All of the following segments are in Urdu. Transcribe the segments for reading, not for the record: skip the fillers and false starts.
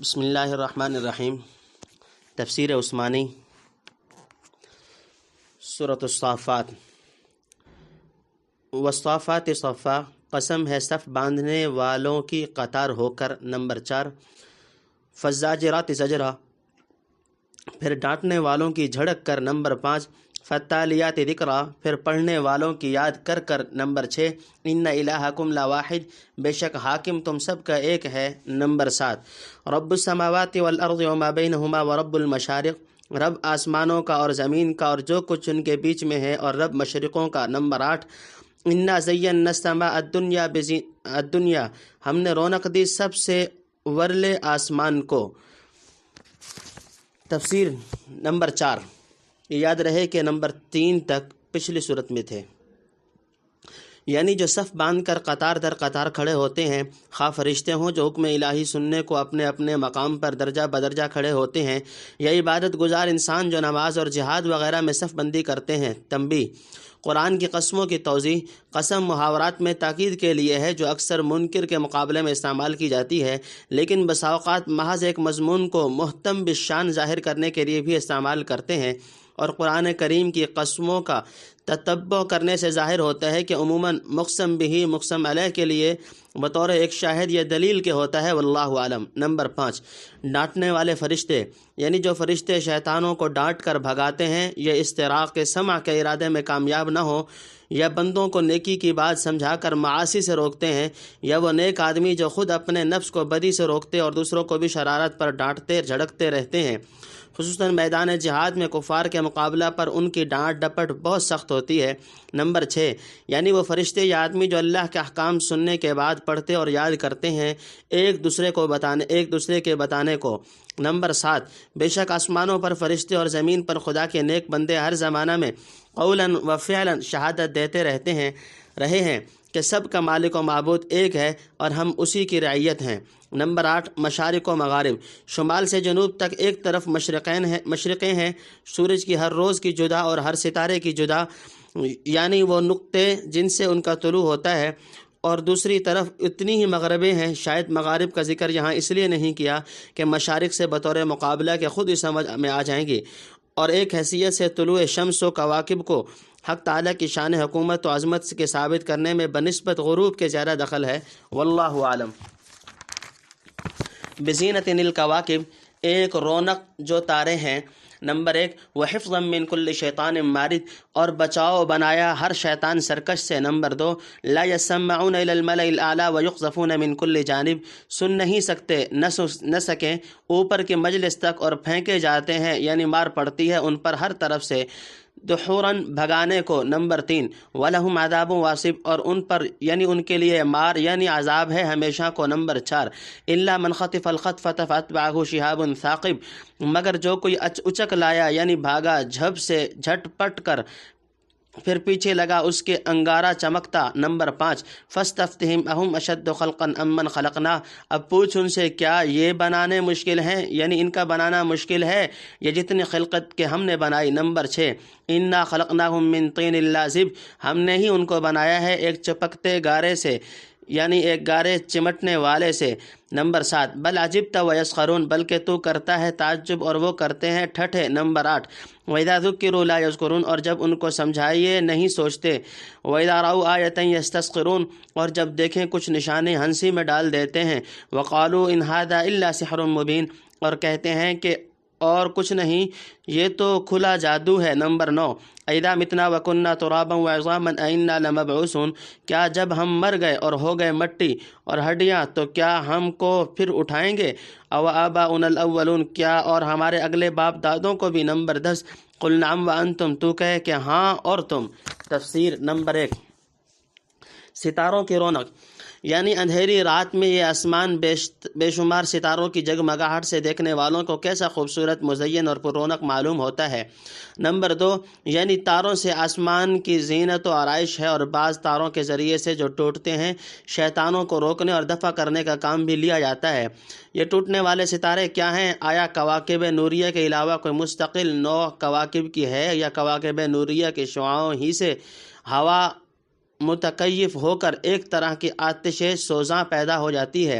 بسم اللہ الرحمن الرحیم۔ تفسیر عثمانی، سورۃ الصافات۔ والصافات صفا، قسم ہے صف باندھنے والوں کی قطار ہو کر۔ نمبر 4۔ فالزاجرات زجرا، پھر ڈانٹنے والوں کی جھڑک کر۔ نمبر 5۔ فالتالیات ذکرا، پھر پڑھنے والوں کی یاد کر کر۔ نمبر 6۔ ان الہکم لواحد، بے شک حاکم تم سب کا ایک ہے۔ نمبر 7۔ رب السماوات والارض وما بینہما ورب المشارق، رب آسمانوں کا اور زمین کا اور جو کچھ ان کے بیچ میں ہے، اور رب مشرقوں کا۔ نمبر 8۔ انا زینا السماء الدنیا، ہم نے رونق دی سب سے ورلے آسمان کو۔ تفسیر نمبر 4۔ یہ یاد رہے کہ نمبر 3 تک پچھلی صورت میں تھے، یعنی جو صف باندھ کر قطار در قطار کھڑے ہوتے ہیں، خواہ فرشتے ہوں جو حکم الہی سننے کو اپنے اپنے مقام پر درجہ بدرجہ کھڑے ہوتے ہیں، یا عبادت گزار انسان جو نماز اور جہاد وغیرہ میں صف بندی کرتے ہیں۔ تنبیہ: قرآن کی قسموں کی توضیح قسم محاورات میں تاکید کے لیے ہے، جو اکثر منکر کے مقابلے میں استعمال کی جاتی ہے، لیکن بسا اوقات محض ایک مضمون کو محتم بالشان ظاہر کرنے کے لیے بھی استعمال کرتے ہیں، اور قرآن کریم کی قسموں کا تتبع کرنے سے ظاہر ہوتا ہے کہ عموماً مقسم بہ مقسم علیہ کے لیے بطور ایک شاہد یا دلیل کے ہوتا ہے، واللہ عالم۔ نمبر 5۔ ڈانٹنے والے فرشتے، یعنی جو فرشتے شیطانوں کو ڈانٹ کر بھگاتے ہیں، یہ استراق سمع کے ارادے میں کامیاب نہ ہو، یا بندوں کو نیکی کی بات سمجھا کر معاصی سے روکتے ہیں، یا وہ نیک آدمی جو خود اپنے نفس کو بدی سے روکتے اور دوسروں کو بھی شرارت پر ڈانٹتے جھڑکتے رہتے ہیں۔ خصوصاً میدان جہاد میں کفار کے مقابلہ پر ان کی ڈانٹ ڈپٹ بہت سخت ہوتی ہے۔ نمبر 6۔ یعنی وہ فرشتے یا آدمی جو اللہ کے احکام سننے کے بعد پڑھتے اور یاد کرتے ہیں ایک دوسرے کے بتانے کو۔ نمبر 7۔ بے شک آسمانوں پر فرشتے اور زمین پر خدا کے نیک بندے ہر زمانہ میں قولاً و فعلاً شہادت دیتے رہے ہیں کہ سب کا مالک و معبود ایک ہے اور ہم اسی کی رعیت ہیں۔ نمبر 8۔ مشارق و مغارب، شمال سے جنوب تک ایک طرف مشرقیں ہیں، سورج کی ہر روز کی جدا اور ہر ستارے کی جدا، یعنی وہ نقطے جن سے ان کا طلوع ہوتا ہے، اور دوسری طرف اتنی ہی مغربیں ہیں۔ شاید مغارب کا ذکر یہاں اس لیے نہیں کیا کہ مشارق سے بطور مقابلہ کے خود ہی سمجھ میں آ جائیں گی، اور ایک حیثیت سے طلوع شمس و کواکب کو حق تعالیٰ کی شان حکومت و عظمت کے ثابت کرنے میں بنسبت غروب کے زیادہ دخل ہے، واللہ عالم۔ بزینت الکواکب، ایک رونق جو تارے ہیں۔ نمبر 1۔ وحفظا من کل شیطان مارد، اور بچاؤ بنایا ہر شیطان سرکش سے۔ نمبر 2۔ لا يسمعون الى الملأ الاعلی ويقذفون من كل جانب، سن نہیں سکتے نہ سکیں اوپر کی مجلس تک، اور پھینکے جاتے ہیں یعنی مار پڑتی ہے ان پر ہر طرف سے، دحوراً بھگانے کو۔ نمبر 3۔ وَلَهُمْ عَذَابٌ وَاصِبٌ، اور ان پر یعنی ان کے لیے مار یعنی عذاب ہے ہمیشہ کو۔ نمبر 4۔ إِلَّا مَنْ خَطِفَ الْخَطْفَةَ فَأَتْبَعَهُ شِهَابٌ ثَاقِبٌ، مگر جو کوئی اچک لایا یعنی بھاگا جھپ سے جھٹ پٹ کر، پھر پیچھے لگا اس کے انگارہ چمکتا۔ نمبر 5۔ فَاسْتَفْتِهِمْ أَهُمْ أَشَدُّ خَلْقًا أَمَّنْ خَلَقْنَا، اب پوچھ ان سے کیا یہ بنانے مشکل ہیں، یعنی ان کا بنانا مشکل ہے یہ جتنی خلقت کے ہم نے بنائی۔ نمبر 6۔ إِنَّا خَلَقْنَاهُمْ مِنْ طِينٍ لَازِبٍ، ہم نے ہی ان کو بنایا ہے ایک چپکتے گارے سے، یعنی ایک گارے چمٹنے والے سے۔ نمبر 7۔ بل عجبت ویسخرون، بلکہ تو کرتا ہے تعجب اور وہ کرتے ہیں ٹھٹھے۔ نمبر 8۔ وَإِذَا ذُكِّرُوا لَا يَذْكُرُونَ، اور جب ان کو سمجھائیے نہیں سوچتے۔ وَإِذَا رَأَوْا آیَةً يَسْتَسْخِرُونَ، اور جب دیکھیں کچھ نشانے ہنسی میں ڈال دیتے ہیں۔ وَقَالُوا إِنْ هَذَا إِلَّا سِحْرٌ مُبِينٌ، اور کہتے ہیں کہ اور کچھ نہیں یہ تو کھلا جادو ہے۔ نمبر 9۔ اذا متنا وکننا ترابا وعظاما أإنا لمبعوثون، کیا جب ہم مر گئے اور ہو گئے مٹی اور ہڈیاں تو کیا ہم کو پھر اٹھائیں گے؟ او آباؤنا الاولون، کیا اور ہمارے اگلے باپ دادوں کو بھی؟ نمبر 10۔ قل نعم وانتم، تو کہے کہ ہاں اور تم۔ تفسیر نمبر 1۔ ستاروں کی رونق، یعنی اندھیری رات میں یہ آسمان بے شمار ستاروں کی جگمگاہٹ سے دیکھنے والوں کو کیسا خوبصورت، مزین اور پر رونق معلوم ہوتا ہے۔ نمبر 2۔ یعنی تاروں سے آسمان کی زینت و آرائش ہے، اور بعض تاروں کے ذریعے سے جو ٹوٹتے ہیں شیطانوں کو روکنے اور دفع کرنے کا کام بھی لیا جاتا ہے۔ یہ ٹوٹنے والے ستارے کیا ہیں؟ آیا کواکب نوریہ کے علاوہ کوئی مستقل نوع کواکب کی ہے، یا کواکب نوریہ کی شعاعوں ہی سے ہوا متکیف ہو کر ایک طرح کی آتش سوزاں پیدا ہو جاتی ہے؟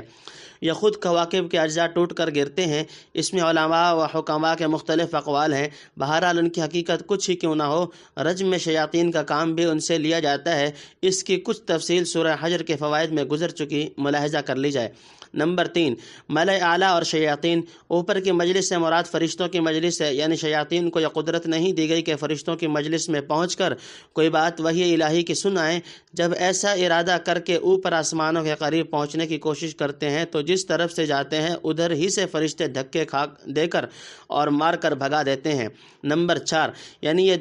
یا خود کواکب کے اجزاء ٹوٹ کر گرتے ہیں۔ اس میں علماء و حکماء کے مختلف اقوال ہیں۔ بہرحال ان کی حقیقت کچھ ہی کیوں نہ ہو، رجم شیاطین کا کام بھی ان سے لیا جاتا ہے۔ اس کی کچھ تفصیل سورہ حجر کے فوائد میں گزر چکی، ملاحظہ کر لی جائے۔ نمبر 3، ملائے اعلیٰ اور شیاطین۔ اوپر کی مجلس سے مراد فرشتوں کی مجلس ہے، یعنی شیاطین کو یہ قدرت نہیں دی گئی کہ فرشتوں کی مجلس میں پہنچ کر کوئی بات وحی الہی کی سن آئیں۔ جب ایسا ارادہ کر کے اوپر آسمانوں کے قریب پہنچنے کی کوشش کرتے ہیں تو جس طرف سے جاتے ہیں ادھر ہی سے فرشتے دھکے کھا دے کر اور مار کر بھگا دیتے ہیں۔ نمبر 4، یعنی یہ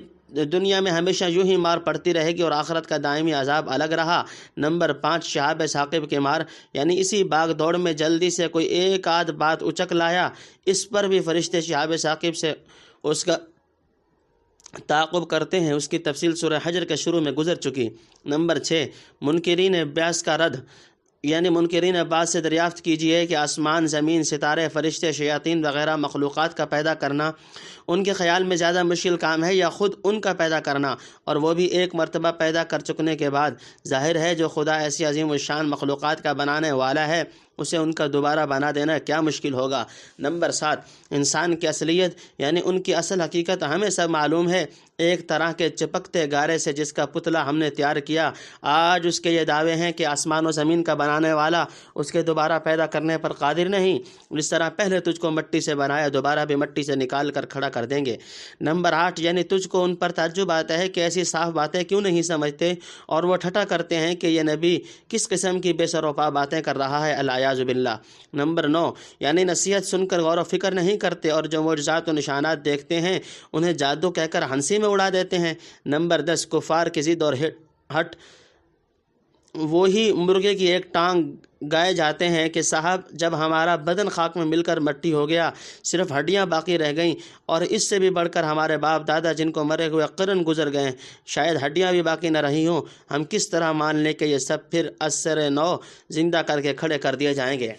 دنیا میں ہمیشہ یوں ہی مار پڑتی رہے گی اور آخرت کا دائمی عذاب الگ رہا۔ نمبر 5، شہاب ثاقب کے مار، یعنی اسی باغ دوڑ میں جلدی سے کوئی ایک آدھ بات اچک لایا، اس پر بھی فرشتے شہاب ثاقب سے اس کا تعاقب کرتے ہیں۔ اس کی تفصیل سورہ حجر کے شروع میں گزر چکی۔ نمبر 6، منکرین بعث کا رد، یعنی منکرین بعث سے دریافت کیجیے کہ آسمان، زمین، ستارے، فرشتے، شیاطین وغیرہ مخلوقات کا پیدا کرنا ان کے خیال میں زیادہ مشکل کام ہے یا خود ان کا پیدا کرنا، اور وہ بھی ایک مرتبہ پیدا کر چکنے کے بعد؟ ظاہر ہے جو خدا ایسی عظیم الشان مخلوقات کا بنانے والا ہے اسے ان کا دوبارہ بنا دینا کیا مشکل ہوگا۔ نمبر 7، انسان کی اصلیت، یعنی ان کی اصل حقیقت ہمیں سب معلوم ہے۔ ایک طرح کے چپکتے گارے سے جس کا پتلا ہم نے تیار کیا، آج اس کے یہ دعوے ہیں کہ آسمان و زمین کا بنانے والا اس کے دوبارہ پیدا کرنے پر قادر نہیں، جس طرح پہلے تجھ کو مٹی سے بنایا دوبارہ بھی مٹی سے نکال کر کھڑا کر دیں گے۔ نمبر 8، یعنی تجھ کو ان پر تعجب آتا ہے کہ ایسی صاف باتیں کیوں نہیں سمجھتے، اور وہ ٹھٹھا کرتے ہیں کہ یہ نبی کس قسم کی بے سر و پا باتیں کر رہا ہے، العیاذ باللہ۔ نمبر 9، یعنی نصیحت سن کر غور و فکر نہیں کرتے اور جو معجزات و نشانات دیکھتے ہیں انہیں جادو کہہ کر ہنسی میں اڑا دیتے ہیں۔ نمبر 10، کفار کی ضد اور ہٹ، وہی مرغے کی ایک ٹانگ گائے جاتے ہیں کہ صاحب جب ہمارا بدن خاک میں مل کر مٹی ہو گیا، صرف ہڈیاں باقی رہ گئیں، اور اس سے بھی بڑھ کر ہمارے باپ دادا جن کو مرے ہوئے قرن گزر گئے، شاید ہڈیاں بھی باقی نہ رہی ہوں، ہم کس طرح مان لیں کہ یہ سب پھر اثر نو زندہ کر کے کھڑے کر دیے جائیں گے؟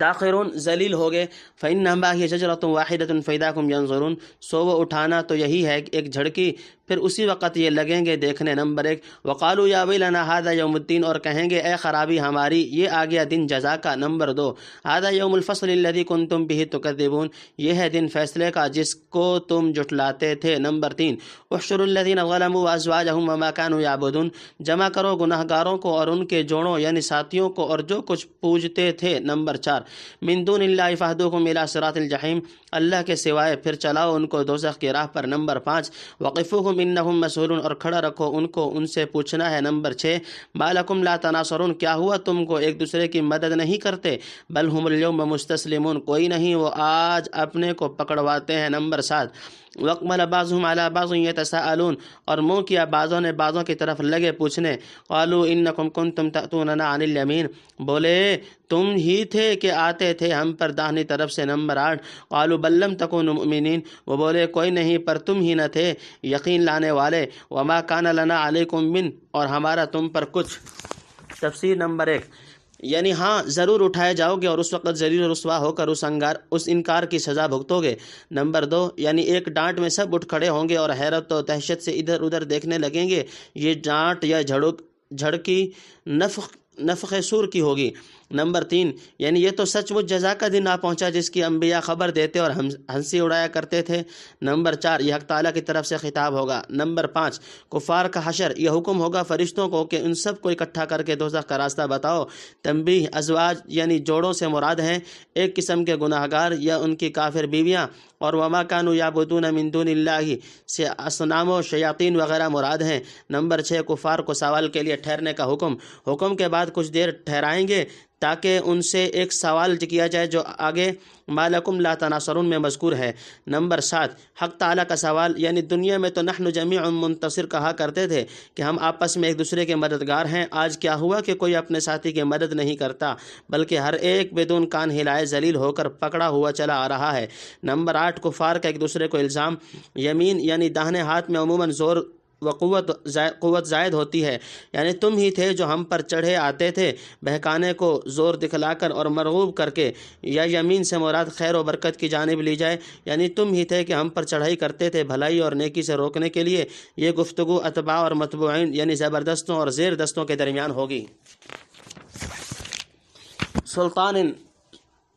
داخرون، ذلیل ہو گئے۔ فَإِنَّمَا هِيَ شَجَرَةٌ وَاحِدَةٌ فَإِذَا هُمْ يَنظُرُونَ، سو وہ اٹھانا تو یہی ہے ایک جھڑکی، پھر اسی وقت یہ لگیں گے دیکھنے۔ نمبر 1، وَقَالُوا يَا وَيْلَنَا هَذَا يَوْمُ الدِّينِ، اور کہیں گے اے خرابی ہماری، یہ آ گیا دن جزا کا۔ نمبر 2، هَذَا يَوْمُ الْفَصْلِ الَّذِي كُنْتُمْ بِهِ تُكَذِّبُونَ، یہ ہے دن فیصلے کا جس کو تم جھٹلاتے تھے۔ نمبر 3، احشروا الَّذِينَ ظَلَمُوا وَأَزْوَاجَهُمْ وَمَا كَانُوا يَعْبُدُونَ، جمع کرو گناہگاروں کو اور ان کے جوڑوں یعنی ساتھیوں کو اور جو کچھ پوجتے تھے۔ نمبر 4، مِن دُونِ اللَّهِ فَاهْدُوكُمْ إِلَىٰ صِرَاطِ الْجَحِيمِ، اللہ کے سوائے پھر چلاؤ ان کو دوزخ کی راہ پر۔ نمبر 5، وقفوہم انہم مسئولون، اور کھڑا رکھو ان کو، ان سے پوچھنا ہے۔ نمبر 6، ما لکم لا تناصرون، کیا ہوا تم کو ایک دوسرے کی مدد نہیں کرتے؟ بل ہم اليوم مستسلمون، کوئی نہیں وہ آج اپنے کو پکڑواتے ہیں۔ نمبر 7، وَأَقْبَلَ بَعْضُهُمْ عَلَىٰ بَعْضٍ يَتَسَاءَلُونَ، اور منہ کیا بعضوں نے بعضوں کی طرف لگے پوچھنے۔ قَالُوا إِنَّكُمْ كُنْتُمْ تَأْتُونَنَا عَنِ الْيَمِينِ، بولے تم ہی تھے کہ آتے تھے ہم پر داہنی طرف سے۔ نمبر 8، قَالُوا بَل لَّمْ تَكُونُوا مُؤْمِنِينَ، وہ بولے کوئی نہیں پر تم ہی نہ تھے یقین لانے والے۔ وَمَا كَانَ لَنَا عَلَيْكُمْ مِنْ، اور ہمارا تم پر کچھ۔ تفسیر نمبر 1، یعنی ہاں ضرور اٹھائے جاؤ گے اور اس وقت ذلیل و رسوا ہو کر اس انکار کی سزا بھگتو گے۔ نمبر 2، یعنی ایک ڈانٹ میں سب اٹھ کھڑے ہوں گے اور حیرت و دہشت سے ادھر ادھر دیکھنے لگیں گے۔ یہ ڈانٹ یا جھڑکی نفخ سور کی ہوگی۔ نمبر 3، یعنی یہ تو سچ مچ جزا کا دن آ پہنچا جس کی انبیاء خبر دیتے اور ہنسی اڑایا کرتے تھے۔ نمبر 4، یہ حق تعالیٰ کی طرف سے خطاب ہوگا۔ نمبر 5، کفار کا حشر، یہ حکم ہوگا فرشتوں کو کہ ان سب کو اکٹھا کر کے دوزخ کا راستہ بتاؤ۔ تنبیہ، ازواج یعنی جوڑوں سے مراد ہیں ایک قسم کے گناہگار یا ان کی کافر بیویاں، اور وما كانوا يعبدون من دون اللہ سے اصنام و شیاطین وغیرہ مراد ہیں۔ نمبر 6، کفار کو سوال کے لیے ٹھہرنے کا حکم کے بعد کچھ دیر ٹھہرائیں گے تاکہ ان سے ایک سوال کیا جائے جو آگے ما لکم لا تناصرون میں مذکور ہے۔ نمبر 7، حق تعالیٰ کا سوال، یعنی دنیا میں تو نحن جمیع منتصر کہا کرتے تھے کہ ہم آپس میں ایک دوسرے کے مددگار ہیں، آج کیا ہوا کہ کوئی اپنے ساتھی کی مدد نہیں کرتا بلکہ ہر ایک بدون کان ہلائے ذلیل ہو کر پکڑا ہوا چلا آ رہا ہے۔ نمبر 8، کفار کا ایک دوسرے کو الزام، یمین یعنی داہنے ہاتھ میں عموماً زور و قوت زائد ہوتی ہے، یعنی تم ہی تھے جو ہم پر چڑھے آتے تھے بہکانے کو زور دکھلا کر اور مرغوب کر کے، یا یمین سے مراد خیر و برکت کی جانب لی جائے، یعنی تم ہی تھے کہ ہم پر چڑھائی کرتے تھے بھلائی اور نیکی سے روکنے کے لیے۔ یہ گفتگو اتباع اور متبوعین یعنی زبردستوں اور زیر دستوں کے درمیان ہوگی۔ سلطان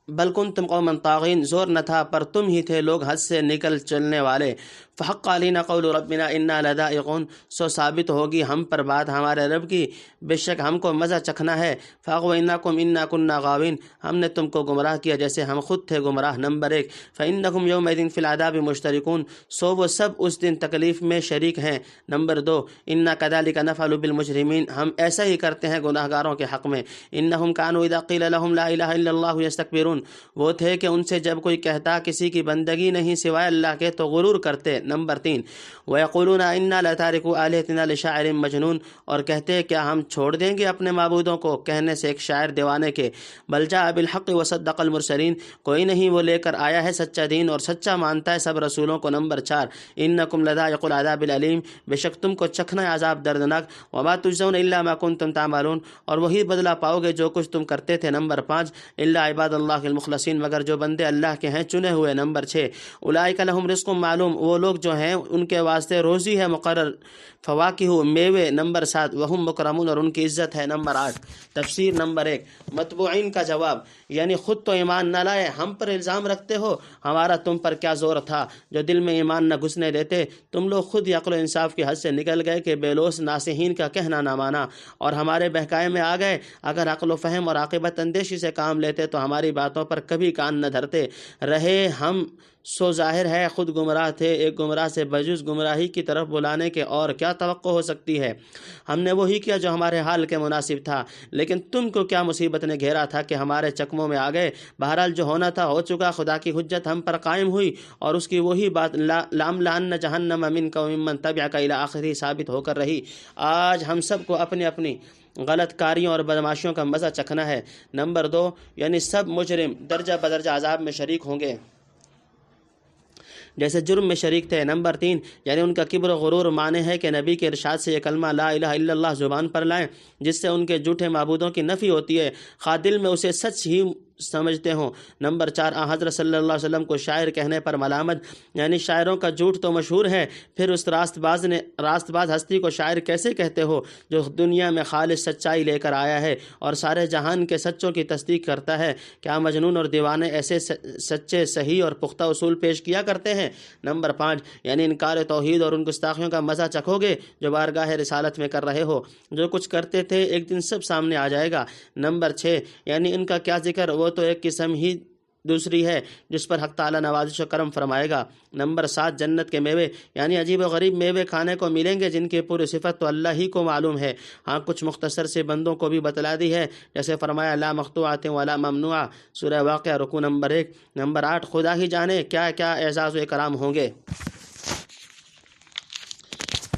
بل کنتم قوما طاغین، زور نہ تھا پر تم ہی تھے لوگ حد سے نکل چلنے والے۔ فحق علینا قول ربنا انا لذائقون، سو ثابت ہوگی ہم پر بات ہمارے رب کی، بے شک ہم کو مزہ چکھنا ہے۔ فاغویناکم انا کنا غاوین، ہم نے تم کو گمراہ کیا جیسے ہم خود تھے گمراہ۔ نمبر 1 فانکم یومئذ فی العذاب مشترکون، سو وہ سب اس دن تکلیف میں شریک ہیں۔ نمبر 2 انا کذالک نفعل بالمجرمین، ہم ایسا ہی کرتے ہیں گناہگاروں کے حق میں۔ انہم کانوا اذا قیل لهم لا الہ الا اللہ یستکبرون، وہ تھے کہ ان سے جب کوئی کہتا کسی کی بندگی نہیں سوائے اللہ کے تو غرور کرتے۔ نمبر 3 وَيَقُولُونَ إِنَّا لَتَارِكُو آلِهَتِنَا لِشَاعِرٍ مَجْنُونٍ، اور کہتے کیا ہم چھوڑ دیں گے اپنے معبودوں کو کہنے سے ایک شاعر دیوانے کے۔ بل جاء بالحق وصدق المرسلین، کوئی نہیں وہ لے کر آیا ہے سچا دین اور سچا مانتا ہے سب رسولوں کو۔ نمبر 4 إِنَّكُمْ لَذَائِقُو الْعَذَابِ الْأَلِيمِ، بے شک تم کو چکھنا ہے عذاب دردناک۔ وَمَا تُجْزَوْنَ إِلَّا مَا كُنتُمْ تَعْمَلُونَ، اور وہی بدلہ پاؤ گے جو کچھ تم کرتے تھے۔ نمبر 5 إِلَّا عِبَادَ اللَّهِ الْمُخْلَصِينَ، مگر جو بندے اللہ کے ہیں چنے ہوئے۔ نمبر 6 أُولَئِكَ لَهُمْ رِزْقٌ معلوم، وہ لوگ جو ہیں ان کے واسطے روزی ہے مقرر، فواکہ میوے۔ نمبر 7 وہم مکرمون، اور ان کی عزت ہے۔ نمبر 8 تفسیر۔ نمبر 1 متبوعین کا جواب، یعنی خود تو ایمان نہ لائے ہم پر الزام رکھتے ہو، ہمارا تم پر کیا زور تھا جو دل میں ایمان نہ گھسنے دیتے، تم لوگ خود ہی عقل و انصاف کی حد سے نکل گئے کہ بے لوث ناصحین کا کہنا نہ مانا اور ہمارے بہکائے میں آ گئے۔ اگر عقل و فہم اور عاقبت اندیشی سے کام لیتے تو ہماری باتوں پر کبھی کان نہ دھرتے رہے ہم، سو ظاہر ہے خود گمراہ تھے، ایک گمراہ سے بجز گمراہی کی طرف بلانے کے اور کیا توقع ہو سکتی ہے۔ ہم نے وہی کیا جو ہمارے حال کے مناسب تھا، لیکن تم کو کیا مصیبت نے گھیرا تھا کہ ہمارے چکموں میں آ گئے۔ بہرحال جو ہونا تھا ہو چکا، خدا کی حجت ہم پر قائم ہوئی اور اس کی وہی بات لَأَمْلَأَنَّ جَهَنَّمَ مِنْكَ وَمِمَّنْ تَبِعَكَ إِلَىٰ آخِرِهِ ثابت ہو کر رہی۔ آج ہم سب کو اپنی اپنی غلط کاریوں اور بدماشیوں کا مزہ چکھنا ہے۔ نمبر 2 یعنی سب مجرم درجہ بدرجہ عذاب میں شریک ہوں گے جیسے جرم میں شریک تھے۔ نمبر 3 یعنی ان کا کبر و غرور مانے ہے کہ نبی کے ارشاد سے یہ کلمہ لا الہ الا اللہ زبان پر لائیں، جس سے ان کے جھوٹے معبودوں کی نفی ہوتی ہے، خواہ دل میں اسے سچ ہی سمجھتے ہوں۔ نمبر 4 حضرت صلی اللہ علیہ وسلم کو شاعر کہنے پر ملامت، یعنی شاعروں کا جھوٹ تو مشہور ہے، پھر اس راست باز ہستی کو شاعر کیسے کہتے ہو جو دنیا میں خالص سچائی لے کر آیا ہے اور سارے جہان کے سچوں کی تصدیق کرتا ہے؟ کیا مجنون اور دیوانے ایسے سچے صحیح اور پختہ اصول پیش کیا کرتے ہیں؟ نمبر 5 یعنی انکار توحید اور ان گستاخیوں کا مزہ چکھو گے جو بارگاہ رسالت میں کر رہے ہو، جو کچھ کرتے تھے ایک دن سب سامنے آ جائے گا۔ نمبر 6 یعنی ان کا کیا ذکر، وہ تو ایک قسم ہی دوسری ہے جس پر حق تعالیٰ نوازش و کرم فرمائے گا۔ نمبر 7 جنت کے میوے، یعنی عجیب و غریب میوے کھانے کو ملیں گے جن کی پوری صفت تو اللہ ہی کو معلوم ہے، ہاں کچھ مختصر سے بندوں کو بھی بتلا دی ہے، جیسے فرمایا لا مقطوعۃ ولا ممنوعہ، سورہ واقعہ رکوع نمبر 1۔ نمبر 8 خدا ہی جانے کیا کیا اعزاز و اکرام ہوں گے۔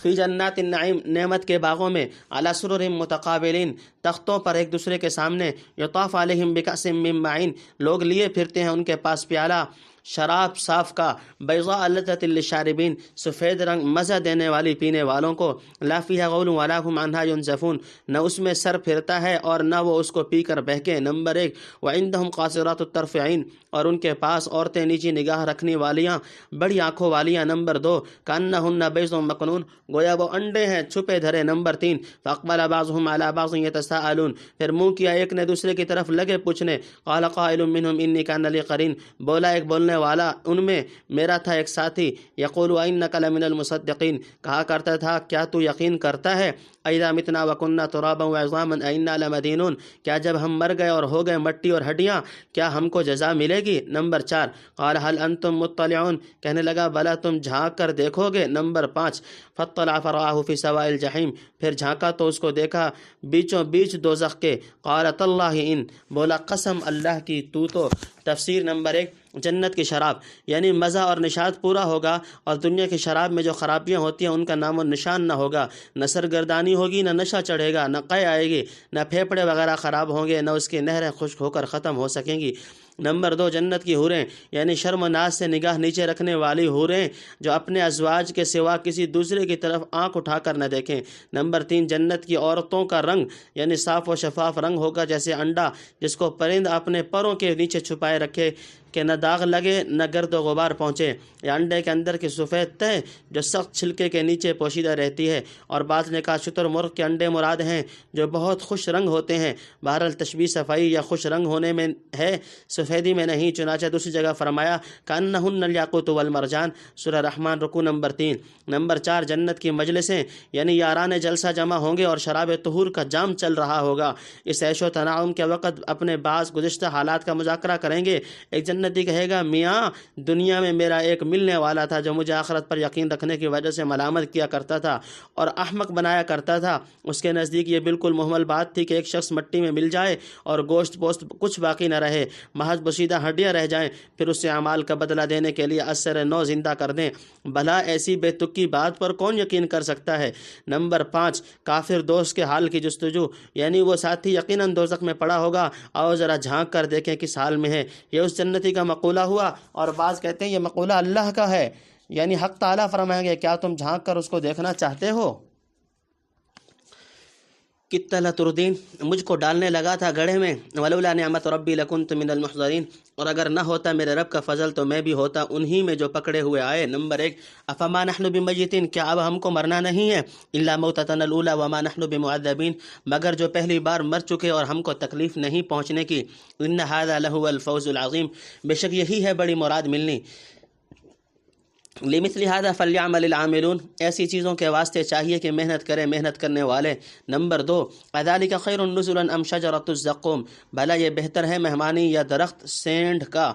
فی جنات النعیم، نعمت کے باغوں میں، علی سرر متقابلین، تختوں پر ایک دوسرے کے سامنے، یطاف علیہم بکأس من معین، لوگ لیے پھرتے ہیں ان کے پاس پیالہ شراب صاف کا، بیضاء لذۃ للشاربین، سفید رنگ مزہ دینے والی پینے والوں کو، لا فیہا غول ولا هم عنہا ینزفون، نہ اس میں سر پھرتا ہے اور نہ وہ اس کو پی کر بہکے۔ نمبر 1 وعندہم قاصرات الطرف عین، اور ان کے پاس عورتیں نیچی نگاہ رکھنے والیاں، بڑی آنکھوں والیاں۔ نمبر 2 کأنہن بیض مکنون، گویا وہ انڈے ہیں چھپے دھرے۔ نمبر 3 فاقبل بعضهم علی بعض یتساءلون، پھر منہ کیا ایک نے دوسرے کی طرف لگے پوچھنے، قال قائل منہم انی کان لی قرین، بولا ایک بولنے والا ان میں میرا تھا ایک ساتھی، یقول انک لمن المصدقین، کہا کرتا تھا کیا تو یقین کرتا ہے، اذا متنا وکننا ترابا وعظاما انا لمدینون، کیا جب ہم مر گئے اور ہو گئے مٹی اور ہڈیاں کیا ہم کو جزا ملے گی۔ نمبر 4 قال هل انتم مطلعون، کہنے لگا بلا تم جھانک کر دیکھو گے۔ نمبر 5 فاطلع فرآہ فی سواء الجحیم، پھر جھانکا تو اس کو دیکھا بیچوں بیچ دوزخ کے، قال تاللہ ان، بولا قسم اللہ کی تو تو۔ تفسیر۔ نمبر 1 جنت کی شراب، یعنی مزہ اور نشاط پورا ہوگا اور دنیا کی شراب میں جو خرابیاں ہوتی ہیں ان کا نام و نشان نہ ہوگا، نہ سرگردانی ہوگی، نہ نشہ چڑھے گا، نہ قے آئے گی، نہ پھیپھڑے وغیرہ خراب ہوں گے، نہ اس کی نہریں خشک ہو کر ختم ہو سکیں گی۔ نمبر 2 جنت کی حوریں یعنی شرم و ناز سے نگاہ نیچے رکھنے والی حوریں جو اپنے ازواج کے سوا کسی دوسرے کی طرف آنکھ اٹھا کر نہ دیکھیں۔ نمبر 3 جنت کی عورتوں کا رنگ یعنی صاف و شفاف رنگ ہوگا جیسے انڈا جس کو پرند اپنے پروں کے نیچے چھپائے رکھے کہ نہ داغ لگے نہ گرد و غبار پہنچے، یا انڈے کے اندر کی سفید تہ جو سخت چھلکے کے نیچے پوشیدہ رہتی ہے۔ اور بعض نے کہا شتر مرغ کے انڈے مراد ہیں جو بہت خوش رنگ ہوتے ہیں۔ بہرحال تشبیہ صفائی یا خوش رنگ ہونے میں ہے، سفیدی میں نہیں۔ چنانچہ دوسری جگہ فرمایا کأنہن الیاقوت والمرجان، سورہ رحمان رکوع نمبر 3۔ نمبر 4 جنت کی مجلسیں یعنی یاران جلسہ جمع ہوں گے اور شراب طہور کا جام چل رہا ہوگا۔ اس عیش و تنعم کے وقت اپنے بعض گزشتہ حالات کا مذاکرہ کریں گے۔ ایک جنتی کہے گا میاں دنیا میں میرا ایک ملنے والا تھا جو مجھے آخرت پر یقین رکھنے کی وجہ سے ملامت کیا کرتا تھا اور احمق بنایا کرتا تھا۔ اس کے نزدیک یہ بالکل محمل بات تھی کہ ایک شخص مٹی میں مل جائے اور گوشت پوست کچھ باقی نہ رہے، محض بسیدہ ہڈیاں رہ جائیں، پھر اس سے اعمال کا بدلہ دینے کے لیے اثر نو زندہ کر دیں۔ بھلا ایسی بے تکی بات پر کون یقین کر سکتا ہے؟ نمبر 5 کافر دوست کے حال کی جستجو یعنی وہ ساتھی یقیناً دوزخ میں پڑا ہوگا، آؤ ذرا جھانک کر دیکھیں کس حال میں ہے۔ یہ اس جنتی کا مقولہ ہوا، اور بعض کہتے ہیں یہ مقولہ اللہ کا ہے، یعنی حق تعالیٰ فرمائیں گے کیا تم جھانک کر اس کو دیکھنا چاہتے ہو؟ کتنا لتردین، مجھ کو ڈالنے لگا تھا گڑھے میں، ولولا نعمت ربی لکنت من المحضرین، اور اگر نہ ہوتا میرے رب کا فضل تو میں بھی ہوتا انہی میں جو پکڑے ہوئے آئے۔ نمبر 1 افما نحن بمیتین، کیا اب ہم کو مرنا نہیں ہے؟ الا موتتنا الاولی وما نحن بمعذبین، مگر جو پہلی بار مر چکے اور ہم کو تکلیف نہیں پہنچنے کی۔ ان ھذا لہو الفوز العظیم، بے شک یہی ہے بڑی مراد ملنی۔ لمثل هذا فلیعمل العاملون، ایسی چیزوں کے واسطے چاہیے کہ محنت کریں محنت کرنے والے۔ نمبر 2 اذالک خیر نزلا ام شجرۃ الزقوم، بھلا یہ بہتر ہے مہمانی یا درخت سینڈ کا۔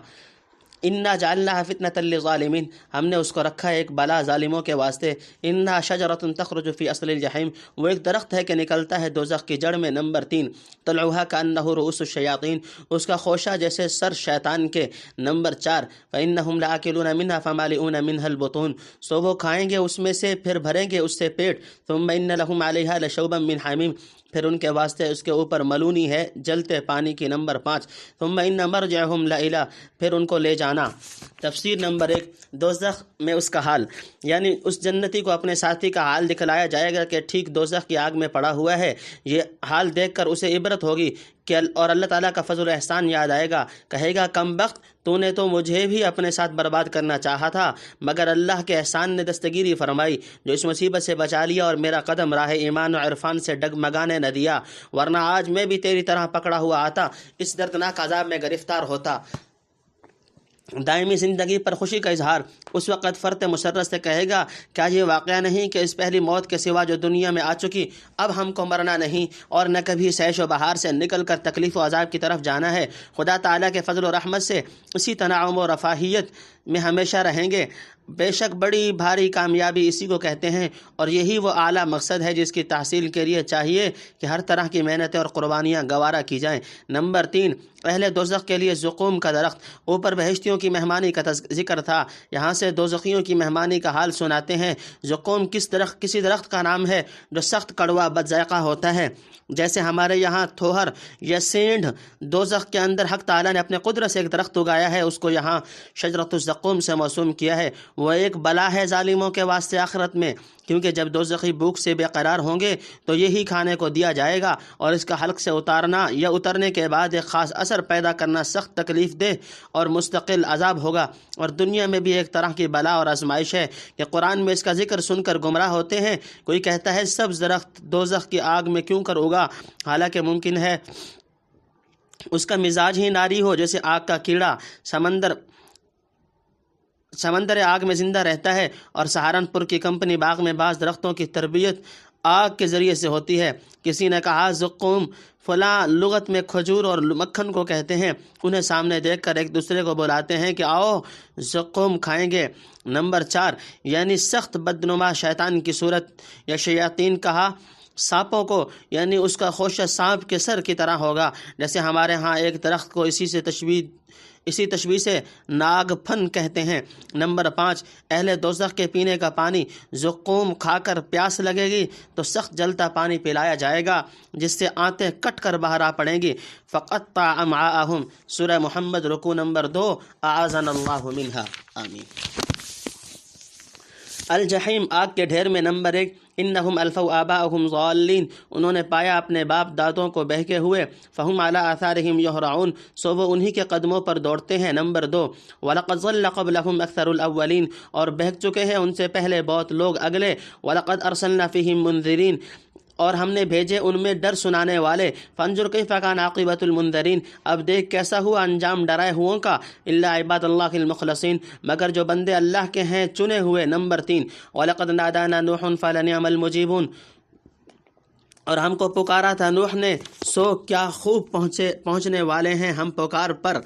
انا جعلناها فتنة للظالمین، ہم نے اس کو رکھا ایک بلا ظالموں کے واسطے۔ انها شجرۃ تخرج فی اصل الجحیم، وہ ایک درخت ہے کہ نکلتا ہے دوزخ کی جڑ میں۔ نمبر 3 طلعها كأنه رؤوس الشیاطین، اس کا خوشہ جیسے سر شیطان کے۔ نمبر 4 فإنهم لآکلون منها فمالئون منها البطون، سو وہ کھائیں گے اس میں سے پھر بھریں گے اس سے پیٹ۔ ثم ان لهم علیها لشوبا من حمیم، پھر ان کے واسطے اس کے اوپر ملونی ہے جلتے پانی کی۔ نمبر 5 ثم ان مرجعهم لإلی، پھر ان کو لے جانا۔ تفسیر نمبر 1 دوزخ میں اس کا حال، یعنی اس جنتی کو اپنے ساتھی کا حال دکھلایا جائے گا کہ ٹھیک دوزخ کی آگ میں پڑا ہوا ہے۔ یہ حال دیکھ کر اسے عبرت ہوگی اور اللہ تعالیٰ کا فضل و احسان یاد آئے گا۔ کہے گا کم بخت، تو نے تو مجھے بھی اپنے ساتھ برباد کرنا چاہا تھا، مگر اللہ کے احسان نے دستگیری فرمائی جو اس مصیبت سے بچا لیا اور میرا قدم راہ ایمان و عرفان سے ڈگمگانے نہ دیا، ورنہ آج میں بھی تیری طرح پکڑا ہوا آتا، اس دردناک عذاب میں گرفتار ہوتا۔ دائمی زندگی پر خوشی کا اظہار، اس وقت فرت مسرت سے کہے گا کیا یہ واقعہ نہیں کہ اس پہلی موت کے سوا جو دنیا میں آ چکی اب ہم کو مرنا نہیں اور نہ کبھی عیش و بہار سے نکل کر تکلیف و عذاب کی طرف جانا ہے۔ خدا تعالیٰ کے فضل و رحمت سے اسی تنعم و رفاہیت میں ہمیشہ رہیں گے۔ بے شک بڑی بھاری کامیابی اسی کو کہتے ہیں، اور یہی وہ اعلیٰ مقصد ہے جس کی تحصیل کے لیے چاہیے کہ ہر طرح کی محنتیں اور قربانیاں گوارا کی جائیں۔ نمبر 3 اہل دوزخ کے لیے زقوم کا درخت، اوپر بہشتیوں کی مہمانی کا ذکر تھا، یہاں سے دوزخیوں کی مہمانی کا حال سناتے ہیں۔ زقوم کسی درخت کا نام ہے جو سخت کڑوا بد ذائقہ ہوتا ہے، جیسے ہمارے یہاں تھوہر یا سینڈ۔ دوزخ کے اندر حق تعالیٰ نے اپنے قدرت سے ایک درخت اگایا ہے، اس کو یہاں شجرۃ الزقوم سے موسوم کیا ہے۔ وہ ایک بلا ہے ظالموں کے واسطے آخرت میں، کیونکہ جب دوزخی بھوک سے بے قرار ہوں گے تو یہی کھانے کو دیا جائے گا، اور اس کا حلق سے اتارنا یا اترنے کے بعد ایک خاص اثر پیدا کرنا سخت تکلیف دہ اور مستقل عذاب ہوگا۔ اور دنیا میں بھی ایک طرح کی بلا اور آزمائش ہے کہ قرآن میں اس کا ذکر سن کر گمراہ ہوتے ہیں۔ کوئی کہتا ہے سبز درخت دوزخ کی آگ میں کیوں کر ہوگا، حالانکہ ممکن ہے اس کا مزاج ہی ناری ہو، جیسے آگ کا کیڑا سمندر آگ میں زندہ رہتا ہے، اور سہارنپور کی کمپنی باغ میں بعض درختوں کی تربیت آگ کے ذریعے سے ہوتی ہے۔ کسی نے کہا زقوم فلاں لغت میں کھجور اور مکھن کو کہتے ہیں۔ انہیں سامنے دیکھ کر ایک دوسرے کو بلاتے ہیں کہ آؤ زقوم کھائیں گے۔ نمبر 4 یعنی سخت بدنما شیطان کی صورت یا شیاطین کہا سانپوں کو، یعنی اس کا خوشہ سانپ کے سر کی طرح ہوگا، جیسے ہمارے ہاں ایک درخت کو اسی تشبیہ سے ناگ پھن کہتے ہیں۔ نمبر 5، اہل دوزخ کے پینے کا پانی، زقوم کھا کر پیاس لگے گی تو سخت جلتا پانی پلایا جائے گا جس سے آنتیں کٹ کر باہر آ پڑیں گی۔ فقطع امعاءہم، سورہ محمد رکوع نمبر 2، اعاذنا اللہ منہا، آمین۔ الجحیم، آگ کے ڈھیر میں نمبر 1، انہم الفوا آباءہم ضالین، انہوں نے پایا اپنے باپ دادوں کو بہکے ہوئے، فہم علی آثارہم یہرعون، سو وہ انہی کے قدموں پر دوڑتے ہیں۔ نمبر 2، وَلَقَدْ ضَلَّ قَبْلَهُمْ أَكْثَرُ الْأَوَّلِينَ، اور بہک چکے ہیں ان سے پہلے بہت لوگ اگلے۔ وَلَقَدْ أَرْسَلْنَا فِيهِمْ مُنذِرِينَ، اور ہم نے بھیجے ان میں ڈر سنانے والے۔ فانظر کیف کان عاقبۃ المنذرین، اب دیکھ کیسا ہوا انجام ڈرائے ہوئوں کا۔ الا عباد اللہ المخلصین، مگر جو بندے اللہ کے ہیں چنے ہوئے۔ نمبر 3، وَلَقَدْ نَادَانَا نُوحٌ فَلَنِعْمَ الْمُجِيبُونَ، اور ہم کو پکارا تھا نوح نے، سو کیا خوب پہنچنے والے ہیں ہم پکار پر۔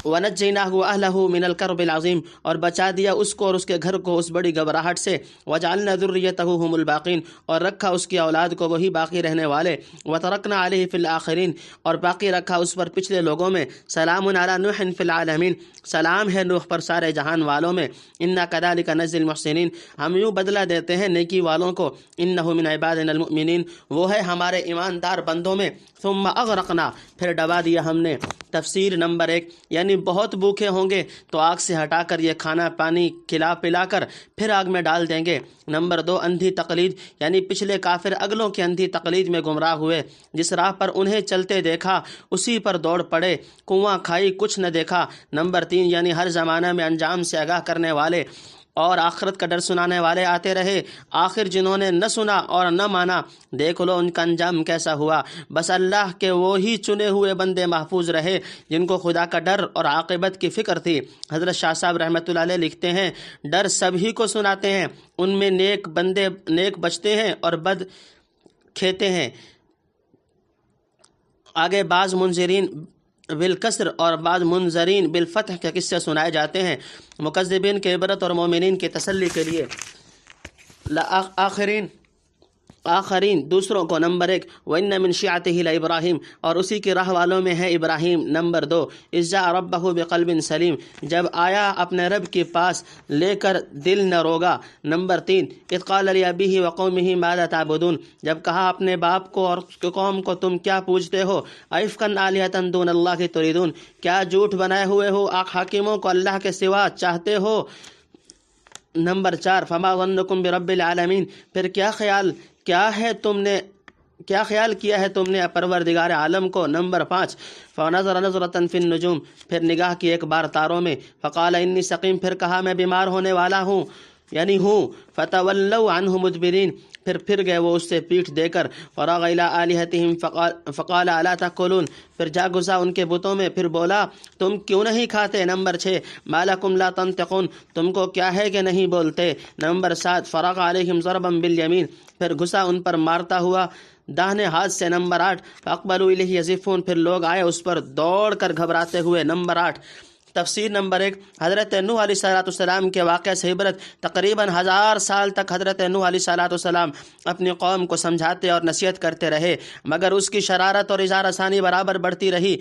وَنَجَّيْنَاهُ وَأَهْلَهُ مِنَ الْكَرْبِ الْعَظِيمِ، اور بچا دیا اس کو اور اس کے گھر کو اس بڑی گھبراہٹ سے۔ وَجَعَلْنَا ذُرِّيَّتَهُ هُمُ الْبَاقِينَ، اور رکھا اس کی اولاد کو وہی باقی رہنے والے۔ وَتَرَكْنَا عَلَيْهِ فِي الْآخِرِينَ، اور باقی رکھا اس پر پچھلے لوگوں میں۔ سلام علی نوح فی العالمین، سلام ہے نوح پر سارے جہان والوں میں۔ انا کذالک نجزی المحسنین، ہم یوں بدلہ دیتے ہیں نیکی والوں کو۔ انہ من عبادنا المؤمنین، وہ ہے ہمارے ایماندار بندوں میں۔ ثم اغرقنا، پھر ڈبا دیا ہم نے۔ تفسیر نمبر 1، یعنی بہت بھوکے ہوں گے تو آگ سے ہٹا کر یہ کھانا پانی کھلا پلا کر پھر آگ میں ڈال دیں گے۔ نمبر 2، اندھی تقلید، یعنی پچھلے کافر اگلوں کی اندھی تقلید میں گمراہ ہوئے، جس راہ پر انہیں چلتے دیکھا اسی پر دوڑ پڑے، کنواں کھائی کچھ نہ دیکھا۔ نمبر 3، یعنی ہر زمانہ میں انجام سے آگاہ کرنے والے اور آخرت کا ڈر سنانے والے آتے رہے، آخر جنہوں نے نہ سنا اور نہ مانا، دیکھ لو ان کا انجام کیسا ہوا۔ بس اللہ کے وہی چنے ہوئے بندے محفوظ رہے جن کو خدا کا ڈر اور عاقبت کی فکر تھی۔ حضرت شاہ صاحب رحمۃ اللہ علیہ لکھتے ہیں، ڈر سبھی کو سناتے ہیں، ان میں نیک بندے نیک بچتے ہیں اور بد کھیتے ہیں۔ آگے بعض منذرین بالکسر اور بعض منذرین بالفتح کے قصے سنائے جاتے ہیں، مکذبین کے عبرت اور مومنین کی تسلی کے لیے۔ آخرین دوسروں کو۔ نمبر 1، وَإِنَّ مِن شِيعَتِهِ لَإِبْرَاهِيمَ، اور اسی کی راہ والوں میں ہے ابراہیم۔ نمبر 2، إِذْ جَاءَ رَبَّهُ بِقَلْبٍ سَلِيمٍ، جب آیا اپنے رب کے پاس لے کر دل نہ روگا۔ نمبر 3، إِذْ قَالَ لِأَبِيهِ وَقَوْمِهِ مَاذَا تَعْبُدُونَ، جب کہا اپنے باپ کو اور اس کی قوم کو تم کیا پوجتے ہو۔ أَئِفْكًا آلِهَةً دُونَ اللَّهِ تُرِيدُونَ، کیا جھوٹ بنائے ہوئے ہو حاکموں کو اللہ کے سوا چاہتے ہو۔ نمبر 4، فما ظنكم برب العالمین، پھر کیا خیال کیا ہے تم نے پروردگار عالم کو۔ نمبر 5، فنظر نظرة في النجوم، پھر نگاہ کی ایک بار تاروں میں۔ فقال انی سقیم، پھر کہا میں بیمار ہونے والا ہوں یعنی ہوں۔ فتولوا عنہ مدبرین، پھر گئے وہ اس سے پیٹھ دے کر۔ فراغ الی آلہتہم فقال الا تاکلون، پھر جا گھسا ان کے بتوں میں، پھر بولا تم کیوں نہیں کھاتے۔ نمبر 6، ما لکم لا تنطقون، تم کو کیا ہے کہ نہیں بولتے۔ نمبر 7، فراغ علیہم ضربا بالیمین، پھر گھسا ان پر مارتا ہوا داہنے ہاتھ سے۔ نمبر 8، فاقبلوا الیہ یزفون، پھر لوگ آئے اس پر دوڑ کر گھبراتے ہوئے۔ نمبر 8۔ تفسیر نمبر 1، حضرت نوح علیہ السلام کے واقعہ سے عبرت۔ تقریباً 1000 سال تک حضرت نوح علیہ السلام اپنی قوم کو سمجھاتے اور نصیحت کرتے رہے، مگر اس کی شرارت اور اظہار ثانی برابر بڑھتی رہی۔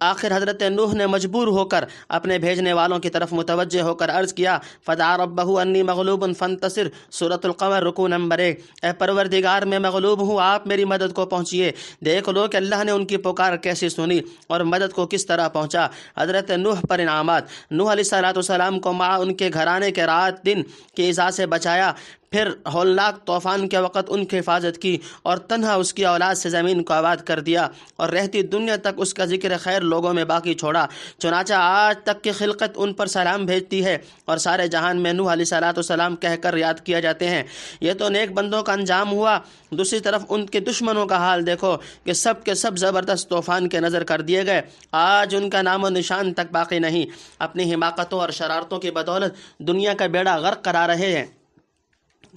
آخر حضرت نوح نے مجبور ہو کر اپنے بھیجنے والوں کی طرف متوجہ ہو کر عرض کیا، فدعا ربہ انی مغلوب فانتصر، سورۃ القمر رکوع نمبر 1، اے پروردگار میں مغلوب ہوں، آپ میری مدد کو پہنچیے۔ دیکھ لو کہ اللہ نے ان کی پکار کیسی سنی اور مدد کو کس طرح پہنچا۔ حضرت نوح پر انعامات۔ نوح علیہ السلام کو مع ان کے گھرانے کے رات دن کی ایذا سے بچایا، پھر ہولناک طوفان کے وقت ان کی حفاظت کی اور تنہا اس کی اولاد سے زمین کو آباد کر دیا اور رہتی دنیا تک اس کا ذکر خیر لوگوں میں باقی چھوڑا۔ چنانچہ آج تک کی خلقت ان پر سلام بھیجتی ہے اور سارے جہان میں نوح علیہ السلام کہہ کر یاد کیا جاتے ہیں۔ یہ تو نیک بندوں کا انجام ہوا، دوسری طرف ان کے دشمنوں کا حال دیکھو کہ سب کے سب زبردست طوفان کے نظر کر دیے گئے، آج ان کا نام و نشان تک باقی نہیں۔ اپنی حماقتوں اور شرارتوں کی بدولت دنیا کا بیڑا غرق کرا رہے ہیں۔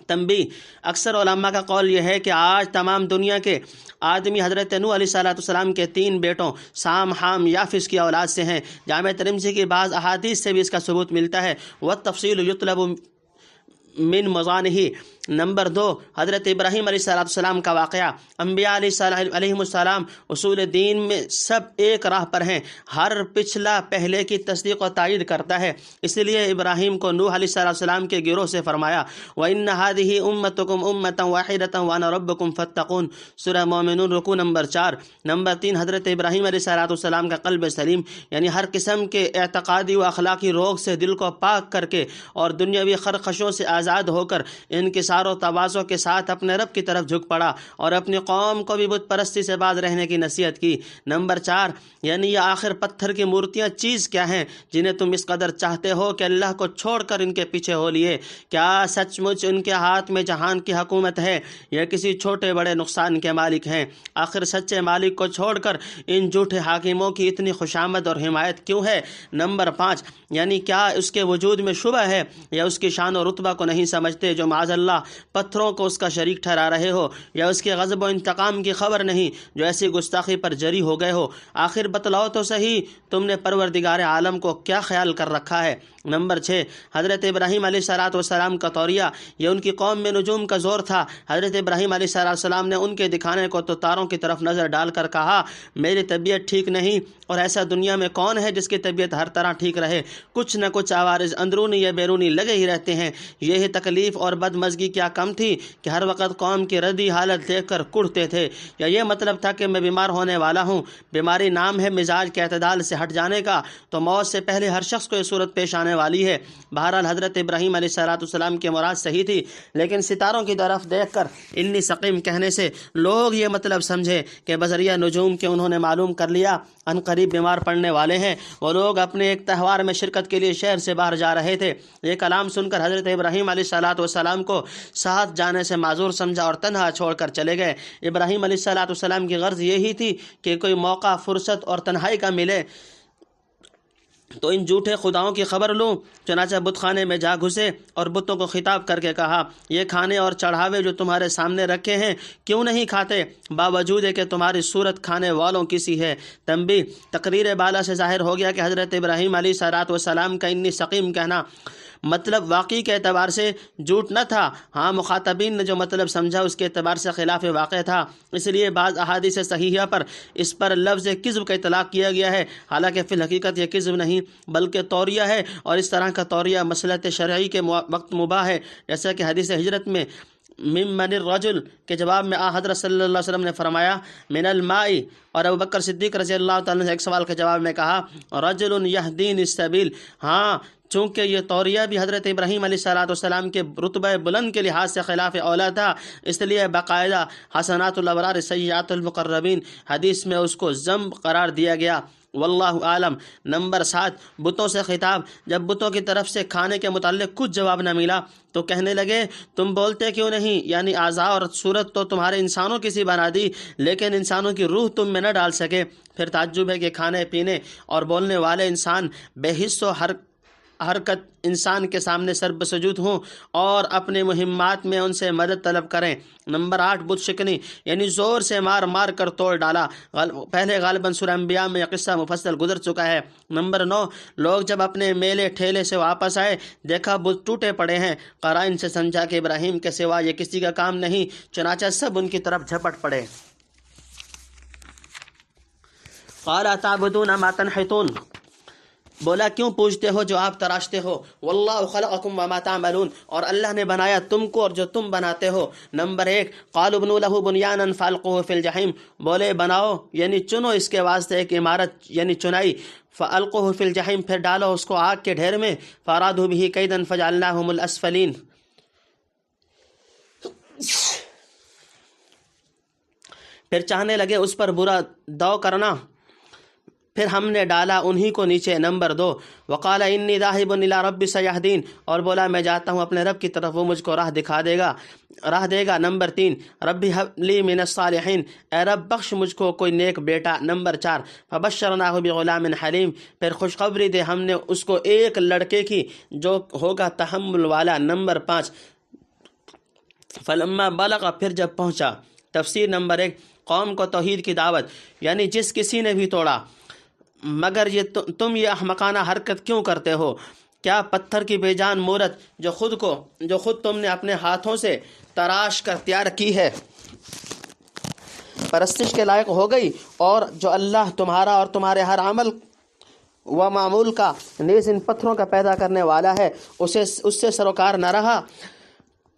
تنبیہ، اکثر علماء کا قول یہ ہے کہ آج تمام دنیا کے آدمی حضرت نوح علیہ السلام کے 3 بیٹوں سام، حام، یافس کی اولاد سے ہیں۔ جامع ترمذی کی بعض احادیث سے بھی اس کا ثبوت ملتا ہے۔ والتفصیل یطلب من مضانہ، نمبر 2 حضرت ابراہیم علیہ السلام کا واقعہ۔ انبیاء علیہ السلام اصول دین میں سب ایک راہ پر ہیں، ہر پچھلا پہلے کی تصدیق و تائید کرتا ہے، اس لیے ابراہیم کو نوح علیہ السلام کے گروہ سے فرمایا وَإِنَّ هَذِهِ أُمَّتُكُمْ أُمَّةً وَاحِدَةً وَأَنَا رَبُّكُمْ فَاتَّقُونَ، سورہ مومنون رکوع نمبر 4۔ نمبر 3 حضرت ابراہیم علیہ السلام کا قلب سلیم، یعنی ہر قسم کے اعتقادی و اخلاقی روگ سے دل کو پاک کر کے اور دنیاوی خرخشوں سے آزاد ہو کر انکسار و تواضع کے ساتھ اپنے رب کی طرف جھک پڑا اور اپنی قوم کو بھی بت پرستی سے باز رہنے کی نصیحت کی۔ نمبر 4 یعنی یہ آخر پتھر کی مورتیاں چیز کیا ہیں جنہیں تم اس قدر چاہتے ہو کہ اللہ کو چھوڑ کر ان کے پیچھے ہو لیے؟ کیا سچ مچ ان کے ہاتھ میں جہان کی حکومت ہے یا کسی چھوٹے بڑے نقصان کے مالک ہیں؟ آخر سچے مالک کو چھوڑ کر ان جھوٹے حاکموں کی اتنی خوشامد اور حمایت کیوں ہے؟ نمبر 5 یعنی کیا اس کے وجود میں شبہ ہے یا اس کی شان و رتبہ کو نہیں سمجھتے جو معاذ اللہ پتھروں کو اس کا شریک ٹھہرا رہے ہو، یا اس کے غضب و انتقام کی خبر نہیں جو ایسی گستاخی پر جری ہو گئے ہو؟ آخر بتلاؤ تو صحیح تم نے پروردگار عالم کو کیا خیال کر رکھا ہے؟ نمبر 6 حضرت ابراہیم علیہ السلام کا طوریہ، یہ ان کی قوم میں نجوم کا زور تھا۔ حضرت ابراہیم علیہ السلام نے ان کے دکھانے کو تو تاروں کی طرف نظر ڈال کر کہا میری طبیعت ٹھیک نہیں، اور ایسا دنیا میں کون ہے جس کی طبیعت ہر طرح ٹھیک رہے؟ کچھ نہ کچھ عوارض اندرونی یا بیرونی لگے ہی رہتے ہیں۔ یہی تکلیف اور بدمزگی کیا کم تھی کہ ہر وقت قوم کی ردی حالت دیکھ کر کڑتے تھے؟ یا یہ مطلب تھا کہ میں بیمار ہونے والا ہوں؟ بیماری نام ہے مزاج کے اعتدال سے ہٹ جانے کا، تو موت سے پہلے ہر شخص کو یہ صورت پیش آنے والی ہے۔ بہرحال حضرت ابراہیم علیہ السلام کی مراد صحیح تھی، لیکن ستاروں کی طرف دیکھ کر انی سقیم کہنے سے لوگ یہ مطلب سمجھے کہ بذریعہ نجوم کے انہوں نے معلوم کر لیا ان قریب بیمار پڑنے والے ہیں۔ وہ لوگ اپنے ایک تہوار میں شرکت کے لیے شہر سے باہر جا رہے تھے۔ یہ کلام سن کر حضرت ابراہیم علیہ السلام کو ساتھ جانے سے معذور سمجھا اور تنہا چھوڑ کر چلے گئے۔ ابراہیم علیہ السلام کی غرض یہی تھی کہ کوئی موقع فرصت اور تنہائی کا ملے تو ان جھوٹے خداؤں کی خبر لوں۔ چنانچہ بت خانے میں جا گھسے اور بتوں کو خطاب کر کے کہا یہ کھانے اور چڑھاوے جو تمہارے سامنے رکھے ہیں کیوں نہیں کھاتے، باوجود ہے کہ تمہاری صورت کھانے والوں کی سی ہے؟ تنبیہ، تقریر بالا سے ظاہر ہو گیا کہ حضرت ابراہیم علیہ السلام کا انی سقیم کہنا مطلب واقعی کے اعتبار سے جھوٹ نہ تھا، ہاں مخاطبین نے جو مطلب سمجھا اس کے اعتبار سے خلاف واقع تھا، اس لیے بعض احادیث صحیحہ پر اس پر لفظ کذب کا اطلاق کیا گیا ہے، حالانکہ فی الحقیقت یہ کذب نہیں بلکہ توریہ ہے، اور اس طرح کا توریہ مصلحت شرعی کے وقت مباح ہے، جیسا کہ حدیث ہجرت میں ممن الرجل کے جواب میں حضرت صلی اللہ علیہ وسلم نے فرمایا من الماء، اور ابوبکر صدیق رضی اللہ تعالیٰ نے ایک سوال کے جواب میں کہا رجل یہدین السبیل، ہاں چونکہ یہ توریہ بھی حضرت ابراہیم علیہ السلام کے رتبہ بلند کے لحاظ سے خلاف اولا تھا، اس لیے باقاعدہ حسنات الابرار سیئات المقربین حدیث میں اس کو ذم قرار دیا گیا، واللہ عالم۔ نمبر 7 بتوں سے خطاب، جب بتوں کی طرف سے کھانے کے متعلق کچھ جواب نہ ملا تو کہنے لگے تم بولتے کیوں نہیں، یعنی اعضاء اور صورت تو تمہارے انسانوں کی سی بنا دی لیکن انسانوں کی روح تم میں نہ ڈال سکے۔ پھر تعجب ہے کہ کھانے پینے اور بولنے والے انسان بے حس و حرکت انسان کے سامنے سر بسجود ہوں اور اپنے مہمات میں ان سے مدد طلب کریں۔ نمبر 8 بت شکنی، یعنی زور سے مار مار کر توڑ ڈالا، پہلے غالباً سورہ انبیاء میں یہ قصہ مفصل گزر چکا ہے۔ نمبر 9 لوگ جب اپنے میلے ٹھیلے سے واپس آئے دیکھا بت ٹوٹے پڑے ہیں، قرائن سے سمجھا کہ ابراہیم کے سوا یہ کسی کا کام نہیں، چنانچہ سب ان کی طرف جھپٹ پڑے۔ قال اتعبدون ما تنحتون، بولا کیوں پوجتے ہو جو آپ تراشتے ہو، واللہ خلقکم وما تعملون، اور اللہ نے بنایا تم کو اور جو تم بناتے ہو۔ نمبر 1 قالوا ابنوا له بنيانا فالقوه في الجحيم، بولے بناؤ یعنی چنو اس کے واسطے ایک عمارت یعنی چنائی، فالقوه في الجحيم پھر ڈالو اس کو آگ کے ڈھیر میں، فارادوا به كيدا فجعلناهم الاسفلين، پھر چاہنے لگے اس پر برا دو کرنا، پھر ہم نے ڈالا انہی کو نیچے۔ نمبر 2 وقال انی ذاہب الی ربی سیہدین، اور بولا میں جاتا ہوں اپنے رب کی طرف، وہ مجھ کو راہ دے گا۔ نمبر 3 ربی ہب لی من الصالحین، اے رب بخش مجھ کو کوئی نیک بیٹا۔ نمبر 4 فبشرناہ بغلام حلیم، پھر خوشخبری دے ہم نے اس کو ایک لڑکے کی جو ہوگا تحمل والا۔ نمبر 5 فلما بلغ، پھر جب پہنچا۔ تفسیر نمبر 1 قوم کو توحید کی دعوت، یعنی جس کسی نے بھی توڑا، مگر تم یہ احمقانہ حرکت کیوں کرتے ہو؟ کیا پتھر کی بے جان مورت جو خود تم نے اپنے ہاتھوں سے تراش کر تیار کی ہے پرستش کے لائق ہو گئی، اور جو اللہ تمہارا اور تمہارے ہر عمل و معمول کا نیز ان پتھروں کا پیدا کرنے والا ہے، اس سے سروکار نہ رہا۔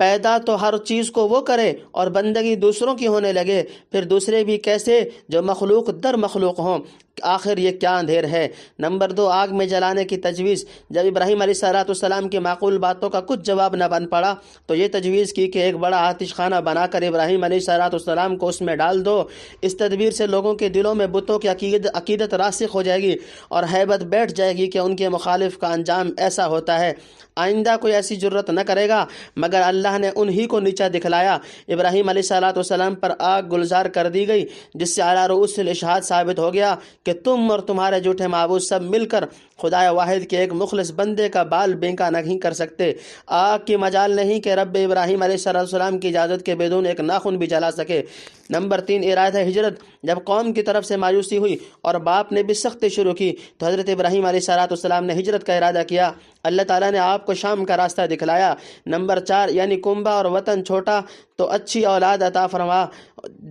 پیدا تو ہر چیز کو وہ کرے اور بندگی دوسروں کی ہونے لگے، پھر دوسرے بھی کیسے جو مخلوق در مخلوق ہوں، آخر یہ کیا اندھیر ہے۔ نمبر 2، آگ میں جلانے کی تجویز۔ جب ابراہیم علیہ السلام کی معقول باتوں کا کچھ جواب نہ بن پڑا تو یہ تجویز کی کہ ایک بڑا آتش خانہ بنا کر ابراہیم علیہ السلام کو اس میں ڈال دو۔ اس تدبیر سے لوگوں کے دلوں میں بتوں کی عقیدت راسخ ہو جائے گی اور ہیبت بیٹھ جائے گی کہ ان کے مخالف کا انجام ایسا ہوتا ہے۔ آئندہ کوئی ایسی جرت نہ کرے گا، مگر اللہ نے انہی کو نیچا دکھلایا۔ ابراہیم علیہ السلام پر آگ گلزار کر دی گئی، جس سے علی رؤوس الاشہاد ثابت ہو گیا کہ تم اور تمہارے جھوٹے معبود سب مل کر خدائے واحد کے ایک مخلص بندے کا بال بینکا نہیں کر سکتے۔ آگ کی مجال نہیں کہ رب ابراہیم علیہ السلام کی اجازت کے بدون ایک ناخن بھی جلا سکے۔ نمبر 3، ارادہ ہجرت۔ جب قوم کی طرف سے مایوسی ہوئی اور باپ نے بھی سختی شروع کی تو حضرت ابراہیم علیہ السلام نے ہجرت کا ارادہ کیا۔ اللہ تعالیٰ نے آپ کو شام کا راستہ دکھلایا۔ نمبر 4، یعنی کنبہ اور وطن چھوٹا تو اچھی اولاد عطا فرما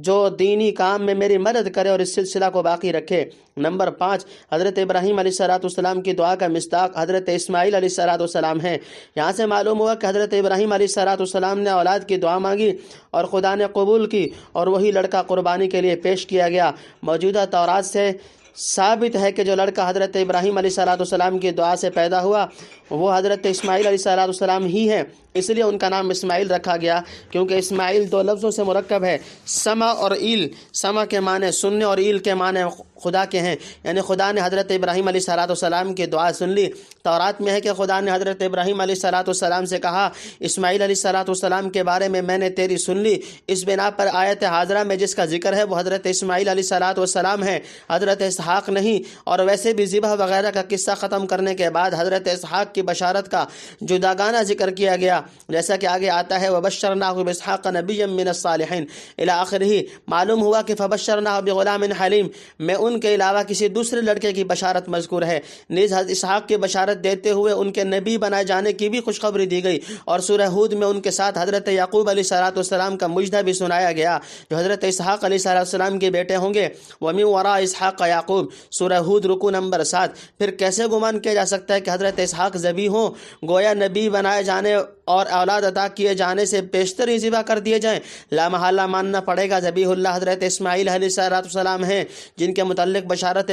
جو دینی کام میں میری مدد کرے اور اس سلسلہ کو باقی رکھے۔ نمبر 5، حضرت ابراہیم علیہ السلام کی دعا کا مصداق حضرت اسماعیل علیہ السلام ہے۔ یہاں سے معلوم ہوا کہ حضرت ابراہیم علیہ السلام نے اولاد کی دعا مانگی اور خدا نے قبول کی، اور وہی لڑکا قربانی کے لیے پیش کیا گیا۔ موجودہ تورات سے ثابت ہے کہ جو لڑکا حضرت ابراہیم علیہ السلام کی دعا سے پیدا ہوا وہ حضرت اسماعیل علیہ السلام ہی ہے، اس لیے ان کا نام اسماعیل رکھا گیا، کیونکہ اسماعیل 2 لفظوں سے مرکب ہے، سما اور ایل۔ سما کے معنی سننے اور ایل کے معنی خدا کے ہیں، یعنی خدا نے حضرت ابراہیم علیہ السلام کی دعا سن لی۔ تورات میں ہے کہ خدا نے حضرت ابراہیم علیہ السلام سے کہا، اسماعیل علیہ السلام کے بارے میں نے تیری سن لی۔ اس بنا پر آیت حاضرہ میں جس کا ذکر ہے وہ حضرت اسماعیل علیہ السلام ہے، حضرت اسحاق نہیں۔ اور ویسے بھی ذبح وغیرہ کا قصہ ختم کرنے کے بعد حضرت اسحاق کی بشارت کا جداگانہ ذکر کیا گیا، جیسا کہ آگے آتا ہے، وَبَشَّرْنَاهُ بِإِسْحَاقَ نَبِيًّا مِّنَ الصَّالِحِينَ الی آخرہ۔ معلوم ہوا کہ فَبَشَّرْنَاهُ بِغُلَامٍ حلیم میں ان کے علاوہ کسی دوسرے لڑکے کی بشارت مذکور ہے۔ نیز حضرت اسحاق کی بشارت دیتے ہوئے ان کے نبی بنائے جانے کی بھی خوشخبری دی گئی، اور سورہ ہود میں ان کے ساتھ حضرت یعقوب علیہ السلام کا مجدہ بھی سنایا گیا جو حضرت اسحاق علیہ السلام کے بیٹے ہوں گے۔ وَمِن وَرَاءِ اسحاق یعقوب، سورہ ہود رکوع نمبر 7۔ پھر کیسے گمان کیا جا سکتا ہے کہ حضرت اسحاق ذبیح ہوں؟ گویا نبی بنائے جانے اور اولاد عطا کیے جانے سے بیشتر ہی ذبح کر دیے جائیں۔ لا محالہ ماننا پڑے گا ذبیح اللہ حضرت اسماعیل علیہ السلام ہیں، جن کے متعلق بشارت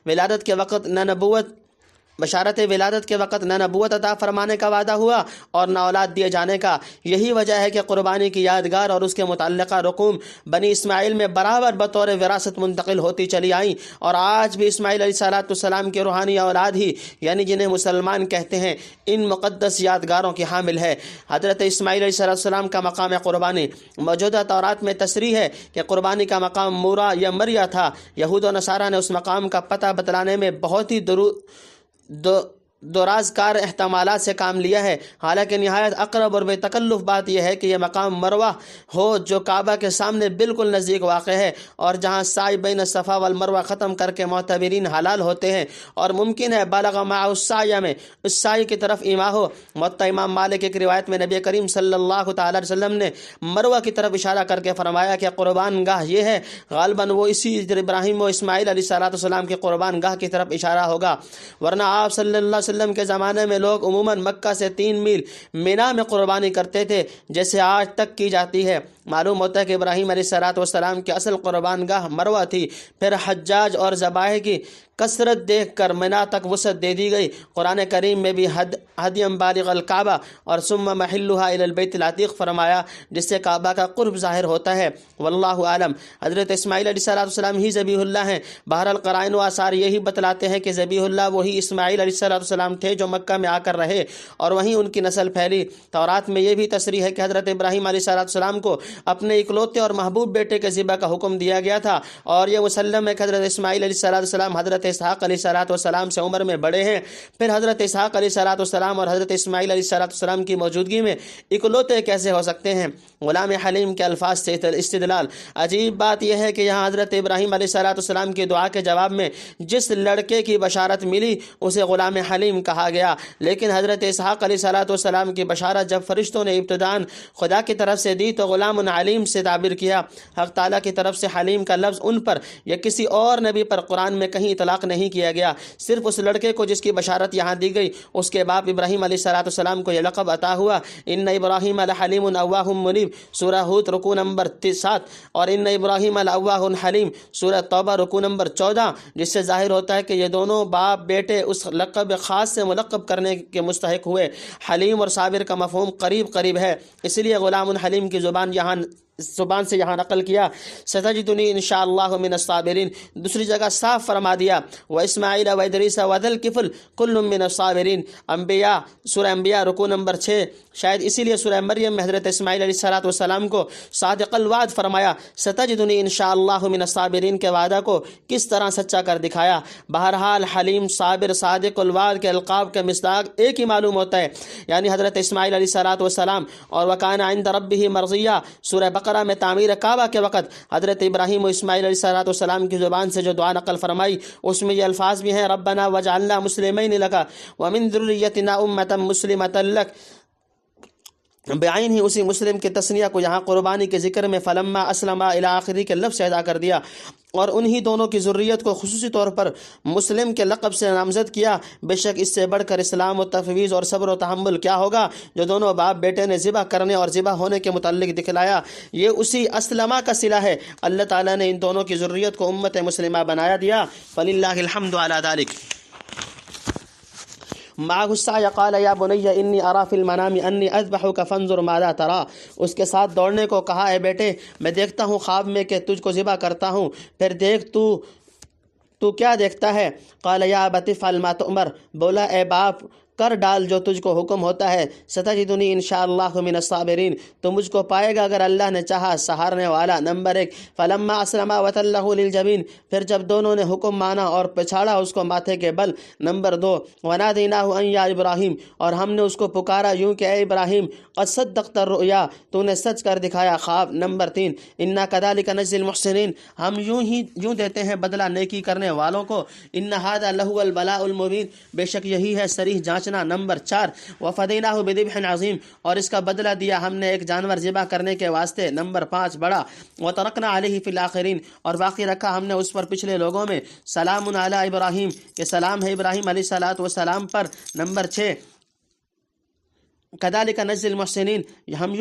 ولادت کے وقت نہ نبوت عطا فرمانے کا وعدہ ہوا اور نہ اولاد دیے جانے کا۔ یہی وجہ ہے کہ قربانی کی یادگار اور اس کے متعلقہ رقوم بنی اسماعیل میں برابر بطور وراثت منتقل ہوتی چلی آئیں، اور آج بھی اسماعیل علیہ السلام کے روحانی اولاد ہی، یعنی جنہیں مسلمان کہتے ہیں، ان مقدس یادگاروں کی حامل ہے۔ حضرت اسماعیل علیہ السلام کا مقام قربانی موجودہ تورات میں تصریح ہے کہ قربانی کا مقام مورا یا مریا تھا۔ یہود و نصارہ نے اس مقام کا پتہ بتلانے میں بہت ہی درازکار احتمالات سے کام لیا ہے، حالانکہ نہایت اقرب اور بے تکلف بات یہ ہے کہ یہ مقام مروہ ہو جو کعبہ کے سامنے بالکل نزدیک واقع ہے، اور جہاں سعی بین الصفا والمروہ ختم کر کے معتبرین حلال ہوتے ہیں، اور ممکن ہے بالغ مع السعی میں اس سعی کی طرف ایما ہو۔ موطا امام مالک ایک روایت میں نبی کریم صلی اللہ تعالی علیہ وسلم نے مروہ کی طرف اشارہ کر کے فرمایا کہ قربان گاہ یہ ہے، غالباً وہ اسی ابراہیم و اسماعیل علیہ السلام کی قربان گاہ کی طرف اشارہ ہوگا، ورنہ آپ صلی اللہ علیہ وسلم کے زمانے میں لوگ عموماً مکہ سے 3 میل مینا میں قربانی کرتے تھے، جیسے آج تک کی جاتی ہے۔ معلوم ہوتا ہے کہ ابراہیم علیہ السلام کی اصل قربان گاہ مروہ تھی، پھر حجاج اور ذبائح کی کثرت دیکھ کر منا تک وسعت دے دی گئی۔ قرآن کریم میں بھی ہدیم بالغ الکعبہ اور ثم محلها الی البیت العتیق فرمایا، جس سے کعبہ کا قرب ظاہر ہوتا ہے۔ واللہ عالم۔ حضرت اسماعیل علیہ السلام ہی ذبیح اللہ ہیں۔ بہرحال قرائن و آثار یہی بتلاتے ہیں کہ ذبیح اللہ وہی اسماعیل علیہ السلام تھے جو مکہ میں آ کر رہے اور وہیں ان کی نسل پھیلی۔ تورات میں یہ بھی تصریح ہے کہ حضرت ابراہیم علیہ السلام کو اپنے اکلوتے اور محبوب بیٹے کے ذبح کا حکم دیا گیا تھا، اور یہ مسلم ہے کہ حضرت اسماعیل علیہ السلام حضرت اسحاق علیہ السلام سے عمر میں بڑے ہیں۔ پھر حضرت اسحاق علیہ السلام اور حضرت اسماعیل علیہ السلام کی موجودگی میں اکلوتے کیسے ہو سکتے ہیں؟ غلام حلیم کے الفاظ سے استدلال۔ عجیب بات یہ ہے کہ یہاں حضرت ابراہیم علیہ السلام کی دعا کے جواب میں جس لڑکے کی بشارت ملی اسے غلام حلیم کہا گیا، لیکن حضرت اسحاق علیہ السلام کی بشارت جب فرشتوں نے ابتداءً خدا کی طرف سے دی تو غلام علیم سے تعبیر کیا۔ حق تعالیٰ کی طرف سے حلیم کا لفظ ان پر یا کسی اور نبی پر قرآن میں کہیں اطلاق نہیں کیا گیا، صرف اس لڑکے کو جس کی بشارت یہاں دی گئی۔ اس کے باپ ابراہیم علیہ السلام کو یہ لقب عطا ہوا۔ ان ابراہیم لحلیم اواہ منیب، سورہ ہود رکوع نمبر 7، اور ان ابراہیم لاواہ حلیم، سورہ توبہ رکوع نمبر 14، جس سے ظاہر ہوتا ہے کہ یہ دونوں باپ بیٹے اس لقب خاص سے ملقب کرنے کے مستحق ہوئے۔ حلیم اور صابر کا مفہوم قریب قریب ہے، اس لیے غلام الحلیم کی زبان سے یہاں نقل کیا ستجدنی انشاءاللہ من الصابرین۔ دوسری جگہ صاف فرما دیا واسماعیل وادریس وذا الکفل کل من الصابرین۔ انبیاء، سورہ انبیاء رکوع نمبر 6۔ شاید اسی لیے سورہ مریم میں حضرت اسماعیل علیہ السلام کو صادق الوعد فرمایا۔ ستجدنی انشاءاللہ من الصابرین کے وعدہ کو کس طرح سچا کر دکھایا۔ بہرحال حلیم، صابر، صادق الوعد کے القاب کا مصداق ایک ہی معلوم ہوتا ہے، یعنی حضرت اسماعیل علیہ السلام۔ اور وکان عند ربہ مرضیہ، سورہ بقرہ میں تعمیر کعبہ کے وقت حضرت ابراہیم و اسماعیل علیہ السلام کی زبان سے جو دعا نقل فرمائی اس میں یہ الفاظ بھی ہیں ربنا وجعلنا مسلمین لک ومن ذریتنا امۃ مسلمۃ لک۔ بعین ہی اسی مسلم کے تثنیہ کو یہاں قربانی کے ذکر میں فلما اسلم الی آخری کے لفظ سے ادا کر دیا، اور انہی دونوں کی ذریت کو خصوصی طور پر مسلم کے لقب سے نامزد کیا۔ بے شک اس سے بڑھ کر اسلام و تفویض اور صبر و تحمل کیا ہوگا جو دونوں باپ بیٹے نے ذبح کرنے اور ذبح ہونے کے متعلق دکھلایا۔ یہ اسی اسلمہ کا صلہ ہے۔ اللہ تعالیٰ نے ان دونوں کی ذریت کو امت مسلمہ بنایا دیا، فللہ الحمد علی ذلک۔ معه السعی قال یا بنی انی ارا فی المنام انی اذبحک فانظر ماذا ترى۔ اس کے ساتھ دوڑنے کو کہا اے بیٹے میں دیکھتا ہوں خواب میں کہ تجھ کو ذبح کرتا ہوں، پھر دیکھ تو کیا دیکھتا ہے۔ قال یا ابت افعل ما تؤمر، بولا اے باپ کر ڈال جو تجھ کو حکم ہوتا ہے۔ ستجدنی انشاءاللہ من الصابرین، تو مجھ کو پائے گا اگر اللہ نے چاہا سہارنے والا۔ نمبر 1 فلما اسلما وتلہ للجبین، پھر جب دونوں نے حکم مانا اور پچھاڑا اس کو ماتھے کے بل۔ نمبر 2 ونادیناہ ان یا ابراہیم، اور ہم نے اس کو پکارا یوں کہ اے ابراہیم قد صدقت الرؤیا، تو نے سچ کر دکھایا خواب۔ نمبر 3 انا کذالک نجزی المحسنین، ہم یوں دیتے ہیں بدلہ نیکی کرنے والوں کو۔ ان ھذا لہو البلاء المبین، بے شک یہی ہے صریح جانچنا۔ نمبر 4 وفدیناہ بذبح عظیم، اور اس کا بدلہ دیا ہم نے ایک جانور ذبح کرنے کے واسطے۔ نمبر 5 بڑا وترکنا علیہ فی الاخرین، اور باقی رکھا ہم نے اس پر پچھلے لوگوں میں۔ سلام علی ابراہیم، کہ سلام ہے ابراہیم علیہ السلام پر۔ نمبر 6 کذالک نجزی المحسنین، ہم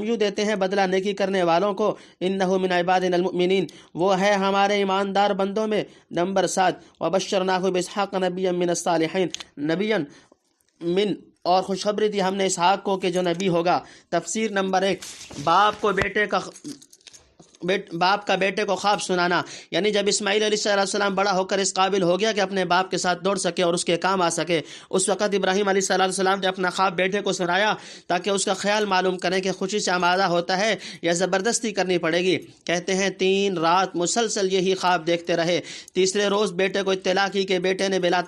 یوں دیتے ہیں بدلہ نیکی کرنے والوں کو۔ انہ من عبادنا المؤمنین، وہ ہے ہمارے ایماندار بندوں میں۔ نمبر 7 وبشرناہ باسحاق نبیا من الصالحین، اور خوشخبری دی ہم نے اسحاق کو کہ جو نبی ہوگا۔ تفسیر نمبر 1 باپ کا بیٹے کو خواب سنانا، یعنی جب اسماعیل علیہ السلام بڑا ہو کر اس قابل ہو گیا کہ اپنے باپ کے ساتھ دوڑ سکے اور اس کے کام آ سکے، اس وقت ابراہیم علیہ السلام نے اپنا خواب بیٹے کو سنایا تاکہ اس کا خیال معلوم کریں کہ خوشی سے آمادہ ہوتا ہے یا زبردستی کرنی پڑے گی۔ کہتے ہیں 3 رات مسلسل یہی خواب دیکھتے رہے۔ تیسرے روز بیٹے کو اطلاع کی کہ بیٹے نے بلا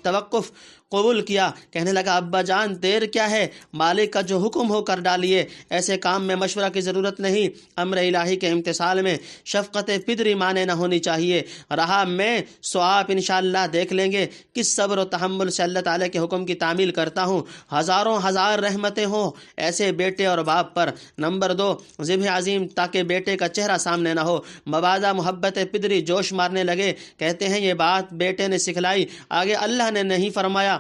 توقف قبول کیا۔ کہنے لگا ابا جان دیر کیا ہے، مالک کا جو حکم ہو کر ڈالیے، ایسے کام میں مشورہ کی ضرورت نہیں۔ امر الہی کے امتثال میں شفقت پدری مانے نہ ہونی چاہیے۔ رہا میں سو آپ انشاءاللہ دیکھ لیں گے کس صبر و تحمل سے اللہ تعالیٰ کے حکم کی تعمیل کرتا ہوں۔ ہزاروں ہزار رحمتیں ہوں ایسے بیٹے اور باپ پر۔ نمبر 2 ذبح عظیم، تاکہ بیٹے کا چہرہ سامنے نہ ہو۔ مبادہ محبت پدری جوش مارنے لگے۔ کہتے ہیں یہ بات بیٹے نے سکھلائی، آگے اللہ نے نہیں فرمایا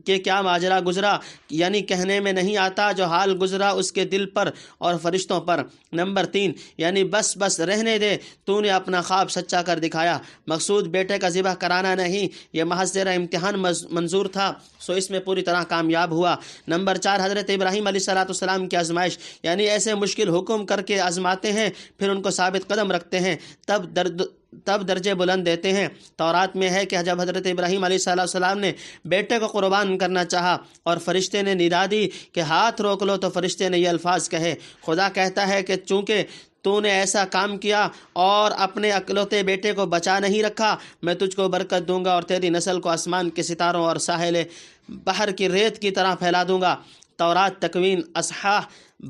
کہ کیا ماجرا گزرا، یعنی کہنے میں نہیں آتا جو حال گزرا اس کے دل پر اور فرشتوں پر۔ نمبر 3 یعنی بس رہنے دے، تو نے اپنا خواب سچا کر دکھایا۔ مقصود بیٹے کا ذبح کرانا نہیں، یہ محض تیرا امتحان منظور تھا، سو اس میں پوری طرح کامیاب ہوا۔ نمبر 4 حضرت ابراہیم علیہ السلام کی آزمائش، یعنی ایسے مشکل حکم کر کے آزماتے ہیں پھر ان کو ثابت قدم رکھتے ہیں، تب درجے بلند دیتے ہیں۔ تورات میں ہے کہ جب حضرت ابراہیم علیہ السلام نے بیٹے کو قربان کرنا چاہا اور فرشتے نے ندا دی کہ ہاتھ روک لو، تو فرشتے نے یہ الفاظ کہے۔ خدا کہتا ہے کہ چونکہ تو نے ایسا کام کیا اور اپنے اکلوتے بیٹے کو بچا نہیں رکھا، میں تجھ کو برکت دوں گا اور تیری نسل کو آسمان کے ستاروں اور ساحل بحر کی ریت کی طرح پھیلا دوں گا۔ تورات تکوین اصحاح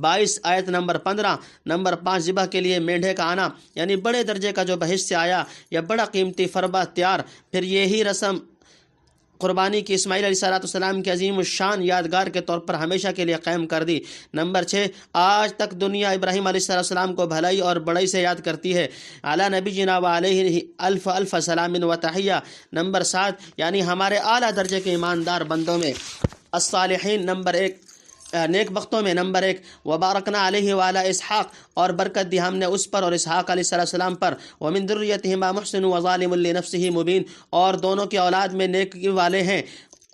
22 آیت نمبر 15۔ نمبر 5، ذبح کے لیے مینڈھے کا آنا، یعنی بڑے درجے کا جو بہشت سے آیا یا بڑا قیمتی فربہ تیار، پھر یہی رسم قربانی کی اسماعیل علیہ السلام کی عظیم الشان یادگار کے طور پر ہمیشہ کے لیے قائم کر دی۔ نمبر 6، آج تک دنیا ابراہیم علیہ السلام کو بھلائی اور بڑائی سے یاد کرتی ہے۔ اعلیٰ نبی جنا و علیہ الف الف سلام و تحیہ۔ نمبر 7، یعنی ہمارے اعلیٰ درجے کے ایماندار بندوں میں الصالحین نمبر 1، نیک بختوں میں نمبر 1، وبارکنا علیہ وعلی اسحاق، اور برکت دی ہم نے اس پر اور اسحاق علیہ السلام پر، ومن ذریتہما محسن وظالم لنفسہ مبین، اور دونوں کی اولاد میں نیکی والے ہیں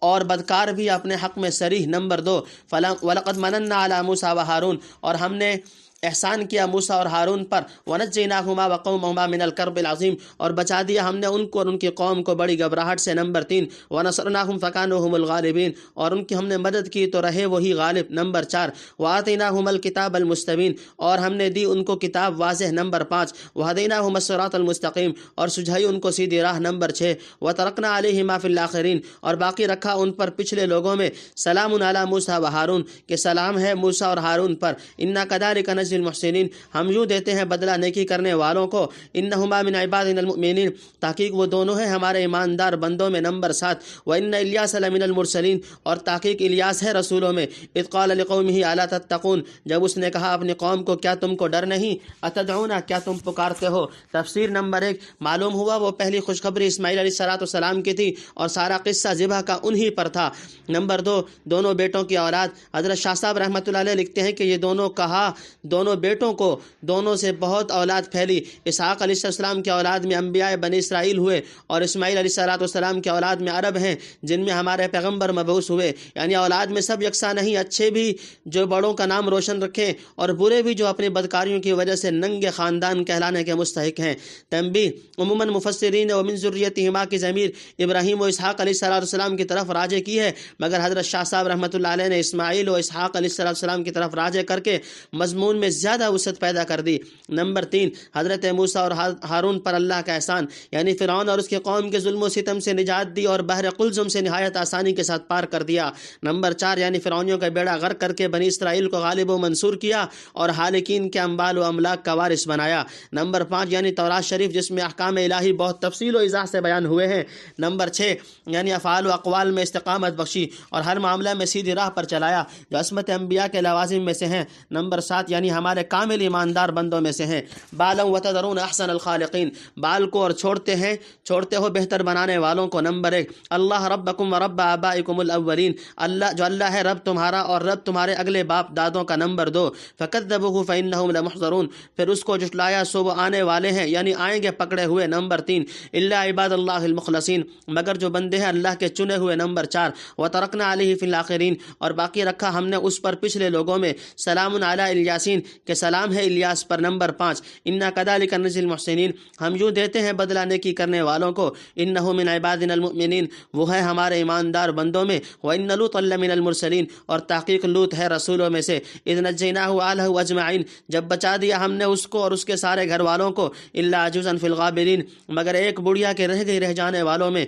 اور بدکار بھی اپنے حق میں صریح۔ نمبر 2، وَلَقَدْ مَنَنَّا عَلَىٰ مُوسَىٰ وَهَارُونَ، اور ہم نے احسان کیا موسیٰ اور ہارون پر، وَنَجَّيْنَاهُمَا وَقَوْمَهُمَا مِنَ الْكَرْبِ الْعَظِيمِ، اور بچا دیا ہم نے ان کو اور ان کی قوم کو بڑی گھبراہٹ سے۔ نمبر 3، وَنَصَرْنَاهُمْ فَكَانُوا هُمُ الْغَالِبِينَ، اور ان کی ہم نے مدد کی تو رہے وہی غالب۔ نمبر 4، وَآتَيْنَاهُمَا الْكِتَابَ الْمُسْتَبِينَ، اور ہم نے دی ان کو کتاب واضح۔ نمبر 5، وَهَدَيْنَاهُمَا الصِّرَاطَ الْمُسْتَقِيمَ، اور سجھائی ان کو سیدھی راہ۔ نمبر 6، وَتَرَكْنَا عَلَيْهِمَا فِي الْآخِرِينَ، اور باقی رکھا ان پر پچھلے لوگوں میں، سلام علی موسیٰ وہارون، کہ سلام ہے موسیٰ اور ہارون پر۔ اِنَّا كَذَلِكَ نَجْزِي الْمُحْسِنِينَ، ہم یوں دیتے ہیں بدلہ نیکی کرنے والوں کو۔ انہما من عبادنا المؤمنین، تحقیق وہ دونوں ہیں ہمارے ایماندار بندوں میں۔ نمبر 7، وان الیاس لمن المرسلین، اور تحقیق الیاس ہے رسولوں میں۔ اذ قال لقومہ الا تتقون، جب اس نے کہا اپنی قوم کو کیا تم کو ڈر نہیں، اتدعون، کیا تم پکارتے ہو۔ تفسیر نمبر 1، معلوم ہوا وہ پہلی خوشخبری اسماعیل علیہ السلام کی تھی اور سارا قصہ ذبح کا انہی پر تھا۔ نمبر 2، دونوں بیٹوں کی اولاد۔ حضرت شاہ صاحب رحمۃ اللہ علیہ لکھتے ہیں کہ یہ دونوں کہا دونوں بیٹوں کو، دونوں سے بہت اولاد پھیلی۔ اسحاق علیہ السلام کی اولاد میں انبیاء بنی اسرائیل ہوئے، اور اسماعیل علیہ السلام کی اولاد میں عرب ہیں جن میں ہمارے پیغمبر مبعوث ہوئے۔ یعنی اولاد میں سب یکساں نہیں، اچھے بھی جو بڑوں کا نام روشن رکھیں اور برے بھی جو اپنی بدکاریوں کی وجہ سے ننگے خاندان کہلانے کے مستحق ہیں۔ تنبیہ، عموماً مفسرین نے ومن ذریتہما کی ضمیر ابراہیم و اسحاق علیہ السلام کی طرف راجع کی ہے، مگر حضرت شاہ صاحب رحمۃ اللہ علیہ نے اسماعیل و اسحاق علیہ السلام کی طرف راجع کر کے مضمون میں زیادہ وسعت پیدا کر دی۔ نمبر 3، حضرت موسیٰ اور ہارون پر اللہ کا احسان، یعنی فرعون اور اس کی قوم کے ظلم و ستم سے نجات دی اور بحر قلزم سے نہایت آسانی کے ساتھ پار کر دیا۔ نمبر 4، یعنی فرعونیوں کا بیڑا غرق کر کے بنی اسرائیل کو غالب و منصور کیا اور حالکین کے اموال و املاک کا وارث بنایا۔ نمبر 5، یعنی تورات شریف جس میں احکام الہی بہت تفصیل و ایضاح سے بیان ہوئے ہیں۔ نمبر 6، یعنی افعال و اقوال میں استقامت بخشی اور ہر معاملہ میں سیدھی راہ پر چلایا جو عصمت انبیاء کے لوازم میں سے ہیں۔ نمبر 7، یعنی ہمارے کامل ایماندار بندوں میں سے ہیں۔ بالا وتذرون احسن الخالقین، بال کو اور چھوڑتے ہو بہتر بنانے والوں کو۔ نمبر 1، اللہ ربکم و رب آبائکم الاولین، اللہ جو اللہ ہے رب تمہارا اور رب تمہارے اگلے باپ دادوں کا۔ نمبر 2، فکذبوہ فانہم لمحضرون، پھر اس کو جھٹلایا سو وہ آنے والے ہیں، یعنی آئیں گے پکڑے ہوئے۔ نمبر 3، الا عباد اللہ المخلصین، مگر جو بندے ہیں اللہ کے چنے ہوئے۔ نمبر 4، وترکنا علیہ فی الاخرین، اور باقی رکھا ہم نے اس پر پچھلے لوگوں میں، سلام علی الیاسین، کہ سلام ہے الیاس پر۔ نمبر 5، انا کذالک نجزی المحسنین، ہم یوں دیتے ہیں بدلہ نیکی کرنے والوں کو۔ انہ من عبادنا المؤمنین، وہ ہے ہمارے ایماندار بندوں میں۔ وان لوطا لمن المرسلین، اور تحقیق لوط ہے رسولوں میں سے۔ اذ نجیناہ واہلہ اجمعین، جب بچا دیا ہم نے اس کو اور اس کے سارے گھر والوں کو۔ الا عجوزا فی الغابرین، مگر ایک بڑھیا کے رہ جانے والوں میں۔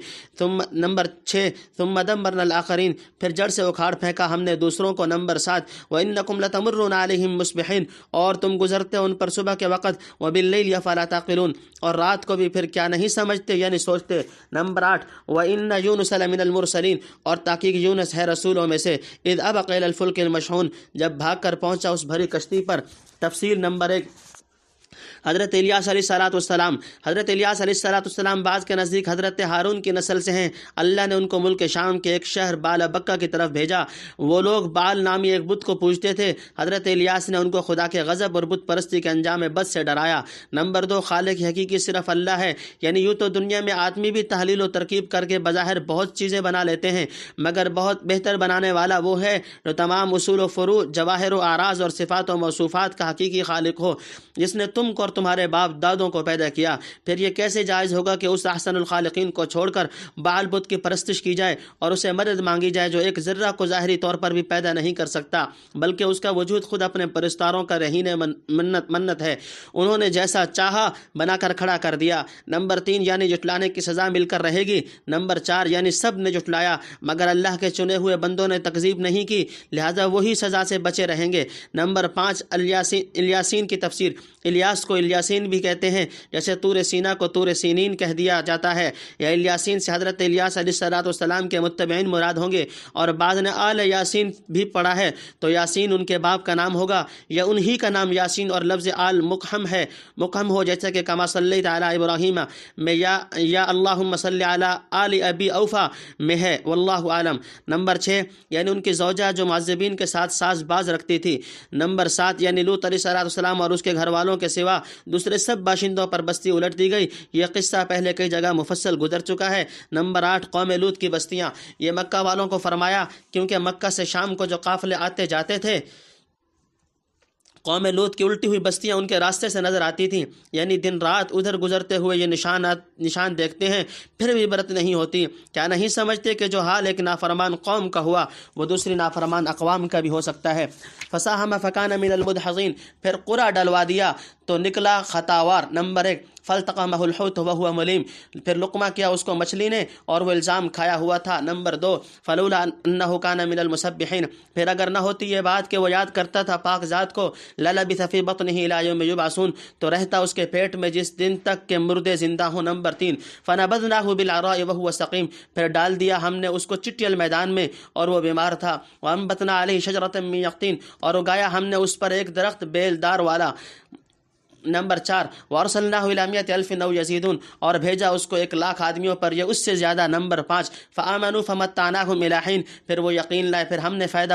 نمبر 6، ثم دمرنا الاخرین، پھر جڑ سے اکھاڑ پھینکا ہم نے دوسروں کو۔ نمبر 7، وانکم لتمرون علیہم مصبحین، اور تم گزرتے ان پر صبح کے وقت۔ وباللیل افلا تعقلون، اور رات کو بھی پھر کیا نہیں سمجھتے یعنی سوچتے۔ نمبر 8، وان یونس لمن المرسلین، اور تحقیق یونس ہے رسولوں میں سے۔ اذ ابق الی الفلک المشحون، جب بھاگ کر پہنچا اس بھری کشتی پر۔ تفسیر نمبر 1، حضرت الیاس علیہ السلام، حضرت الیاس علیہ السلام بعض کے نزدیک حضرت ہارون کی نسل سے ہیں۔ اللہ نے ان کو ملک شام کے ایک شہر بال بکہ کی طرف بھیجا۔ وہ لوگ بال نامی ایک بت کو پوجتے تھے۔ حضرت الیاس نے ان کو خدا کے غضب اور بت پرستی کے انجام بد سے ڈرایا۔ نمبر 2، خالق حقیقی صرف اللہ ہے، یعنی یوں تو دنیا میں آدمی بھی تحلیل و ترکیب کر کے بظاہر بہت چیزیں بنا لیتے ہیں، مگر بہت بہتر بنانے والا وہ ہے جو تمام اصول و فروع، جواہر و اعراض اور صفات و موصوفات کا حقیقی خالق ہو، جس نے تم کو اور تمہارے باپ دادوں کو پیدا کیا، پھر یہ کیسے جائز ہوگا کہ اس احسن الخالقین کو چھوڑ کر بعل بت کی پرستش کی جائے اور اسے مدد مانگی جائے جو ایک ذرہ کو ظاہری طور پر بھی پیدا نہیں کر سکتا، بلکہ اس کا وجود خود اپنے پرستاروں کا رہین منت ہے، انہوں نے جیسا چاہا بنا کر کھڑا کر دیا۔ نمبر 3 یعنی جھٹلانے کی سزا مل کر رہے گی۔ نمبر 4 یعنی سب نے جھٹلایا مگر اللہ کے چنے ہوئے بندوں نے تکذیب نہیں کی، لہذا وہی سزا سے بچے رہیں گے۔ نمبر 5 الیاسین کی تفسیر۔ الیاس کو الیاسین بھی کہتے ہیں، جیسے طور سینا کو طور سینین کہہ دیا جاتا ہے، یا الیاسین سے حضرت الیاس علیہ السلام کے متبعین مراد ہوں گے، اور بعض نے آل یاسین بھی پڑھا ہے تو یاسین ان کے باپ کا نام ہوگا یا انہی کا نام یاسین، اور لفظ آل مقہم ہو، جیسا کہ کما صلی علی ابراہیم میں یا اللہم صلی علی آل ابی اوفا میں ہے، واللہ عالم۔ نمبر 6 یعنی ان کی زوجہ جو معذبین کے ساتھ ساز باز رکھتی تھی۔ نمبر 7 یعنی لوط علیہ السلام اور اس کے گھر والوں کے سوا دوسرے سب باشندوں پر بستی الٹ دی گئی، یہ قصہ پہلے کئی جگہ مفصل گزر چکا ہے۔ نمبر 8 قوم لوط کی بستیاں، یہ مکہ والوں کو فرمایا کیونکہ مکہ سے شام کو جو قافلے آتے جاتے تھے، قوم لوط کی الٹی ہوئی بستیاں ان کے راستے سے نظر آتی تھیں، یعنی دن رات ادھر گزرتے ہوئے یہ نشان دیکھتے ہیں پھر بھی عبرت نہیں ہوتی۔ کیا نہیں سمجھتے کہ جو حال ایک نافرمان قوم کا ہوا وہ دوسری نافرمان اقوام کا بھی ہو سکتا ہے۔ فساہم فکان من المدحضین، پھر قرعہ ڈلوا دیا تو نکلا خطاوار۔ نمبر 1 فالتقمہ الحوت وهو ملیم، پھر لقمہ کیا اس کو مچھلی نے اور وہ الزام کھایا ہوا تھا۔ نمبر 2 فلولا انہ کان من المسبحین، پھر اگر نہ ہوتی یہ بات کہ وہ یاد کرتا تھا پاک ذات کو، للبث فی بطنہ الی یوم یبعثون، تو رہتا اس کے پیٹ میں جس دن تک کہ مردے زندہ ہوں۔ نمبر 3 فنبذناہ بالعراء وهو سقیم، پھر ڈال دیا ہم نے اس کو چٹیل میدان میں اور وہ بیمار تھا۔ وانبتنا علیہ شجرۃ من یقطین، اور اگایا ہم نے اس پر ایک درخت بیل دار والا۔ نمبر 4 وارسلناہ الی 100,000 او یزیدون، اور بھیجا اس کو 1,00,000 آدمیوں پر یا اس سے زیادہ۔ نمبر 5 فآمنوا فمتعناہم الی حین، پھر وہ یقین لائے پھر ہم نے فائدہ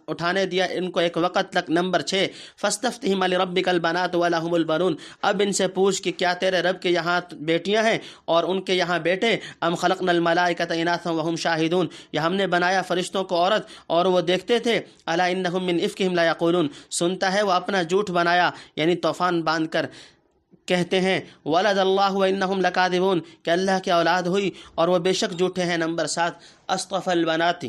اٹھانے دیا ان کو ایک وقت تک۔ نمبر 6 فاستفتہم لربک البنات ولہم البنون، اب ان سے پوچھ کہ کیا تیرے رب کے یہاں بیٹیاں ہیں اور ان کے یہاں بیٹے؟ ام خلقنا الملائکۃ اناثا وہم شاہدون، یا ہم نے بنایا فرشتوں کو عورت اور وہ دیکھتے تھے۔ الا انہم من افکہم لا یقولون، سنتا ہے وہ اپنا جھوٹ بنایا، یعنی طوفان باندھ کر کہتے ہیں ولد اللہ وانہم لکاذبون، کہ اللہ کی اولاد ہوئی اور وہ بے شک جھوٹے ہیں۔ نمبر 7 اصطفى البنات،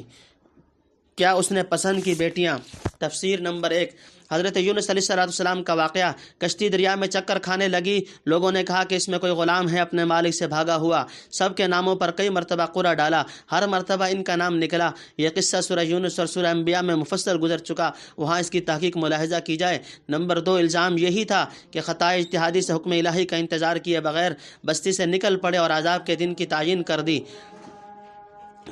کیا اس نے پسند کی بیٹیاں؟ تفسیر۔ نمبر 1 حضرت یونس علیہ السلام کا واقعہ، کشتی دریا میں چکر کھانے لگی، لوگوں نے کہا کہ اس میں کوئی غلام ہے، اپنے مالک سے بھاگا ہوا، سب کے ناموں پر کئی مرتبہ قرعہ ڈالا، ہر مرتبہ ان کا نام نکلا۔ یہ قصہ سورہ یونس اور سورہ انبیاء میں مفصل گزر چکا، وہاں اس کی تحقیق ملاحظہ کی جائے۔ نمبر 2 الزام یہی تھا کہ خطائے اجتہادی سے حکم الہی کا انتظار کیے بغیر بستی سے نکل پڑے اور عذاب کے دن کی تعیین کر دی۔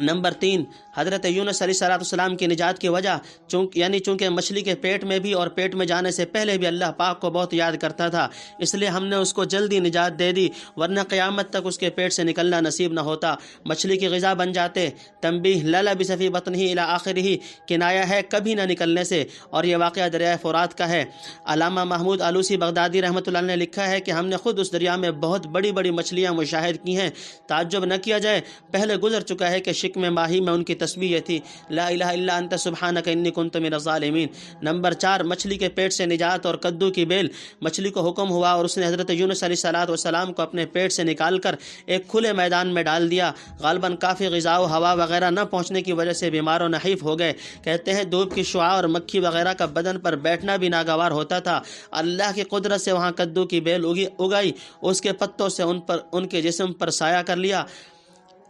نمبر 3 حضرت یونس علیہ السلام کی نجات کی وجہ، چونکہ مچھلی کے پیٹ میں بھی اور پیٹ میں جانے سے پہلے بھی اللہ پاک کو بہت یاد کرتا تھا، اس لیے ہم نے اس کو جلدی نجات دے دی، ورنہ قیامت تک اس کے پیٹ سے نکلنا نصیب نہ ہوتا، مچھلی کی غذا بن جاتے۔ تنبیہ للبث فی بطنہ الی آخرہ، کنایہ ہے کبھی نہ نکلنے سے، اور یہ واقعہ دریائے فرات کا ہے۔ علامہ محمود آلوسی بغدادی رحمۃ اللہ نے لکھا ہے کہ ہم نے خود اس دریا میں بہت بڑی بڑی مچھلیاں مشاہد کی ہیں، تعجب نہ کیا جائے، پہلے گزر چکا ہے کہ شکم ماہی میں ان کی تسبیح یہ تھی لا الہ الا انت سبحانک انی کنت من الظالمین۔ نمبر 4 مچھلی کے پیٹ سے نجات اور کدو کی بیل، مچھلی کو حکم ہوا اور اس نے حضرت یونس علیہ السلام کو اپنے پیٹ سے نکال کر ایک کھلے میدان میں ڈال دیا، غالباً کافی غذا و ہوا وغیرہ نہ پہنچنے کی وجہ سے بیمار و نحیف ہو گئے۔ کہتے ہیں دھوپ کی شعاع اور مکھی وغیرہ کا بدن پر بیٹھنا بھی ناگوار ہوتا تھا، اللہ کی قدرت سے وہاں کدو کی بیل اگائی، اس کے پتوں سے ان کے جسم پر سایہ کر لیا،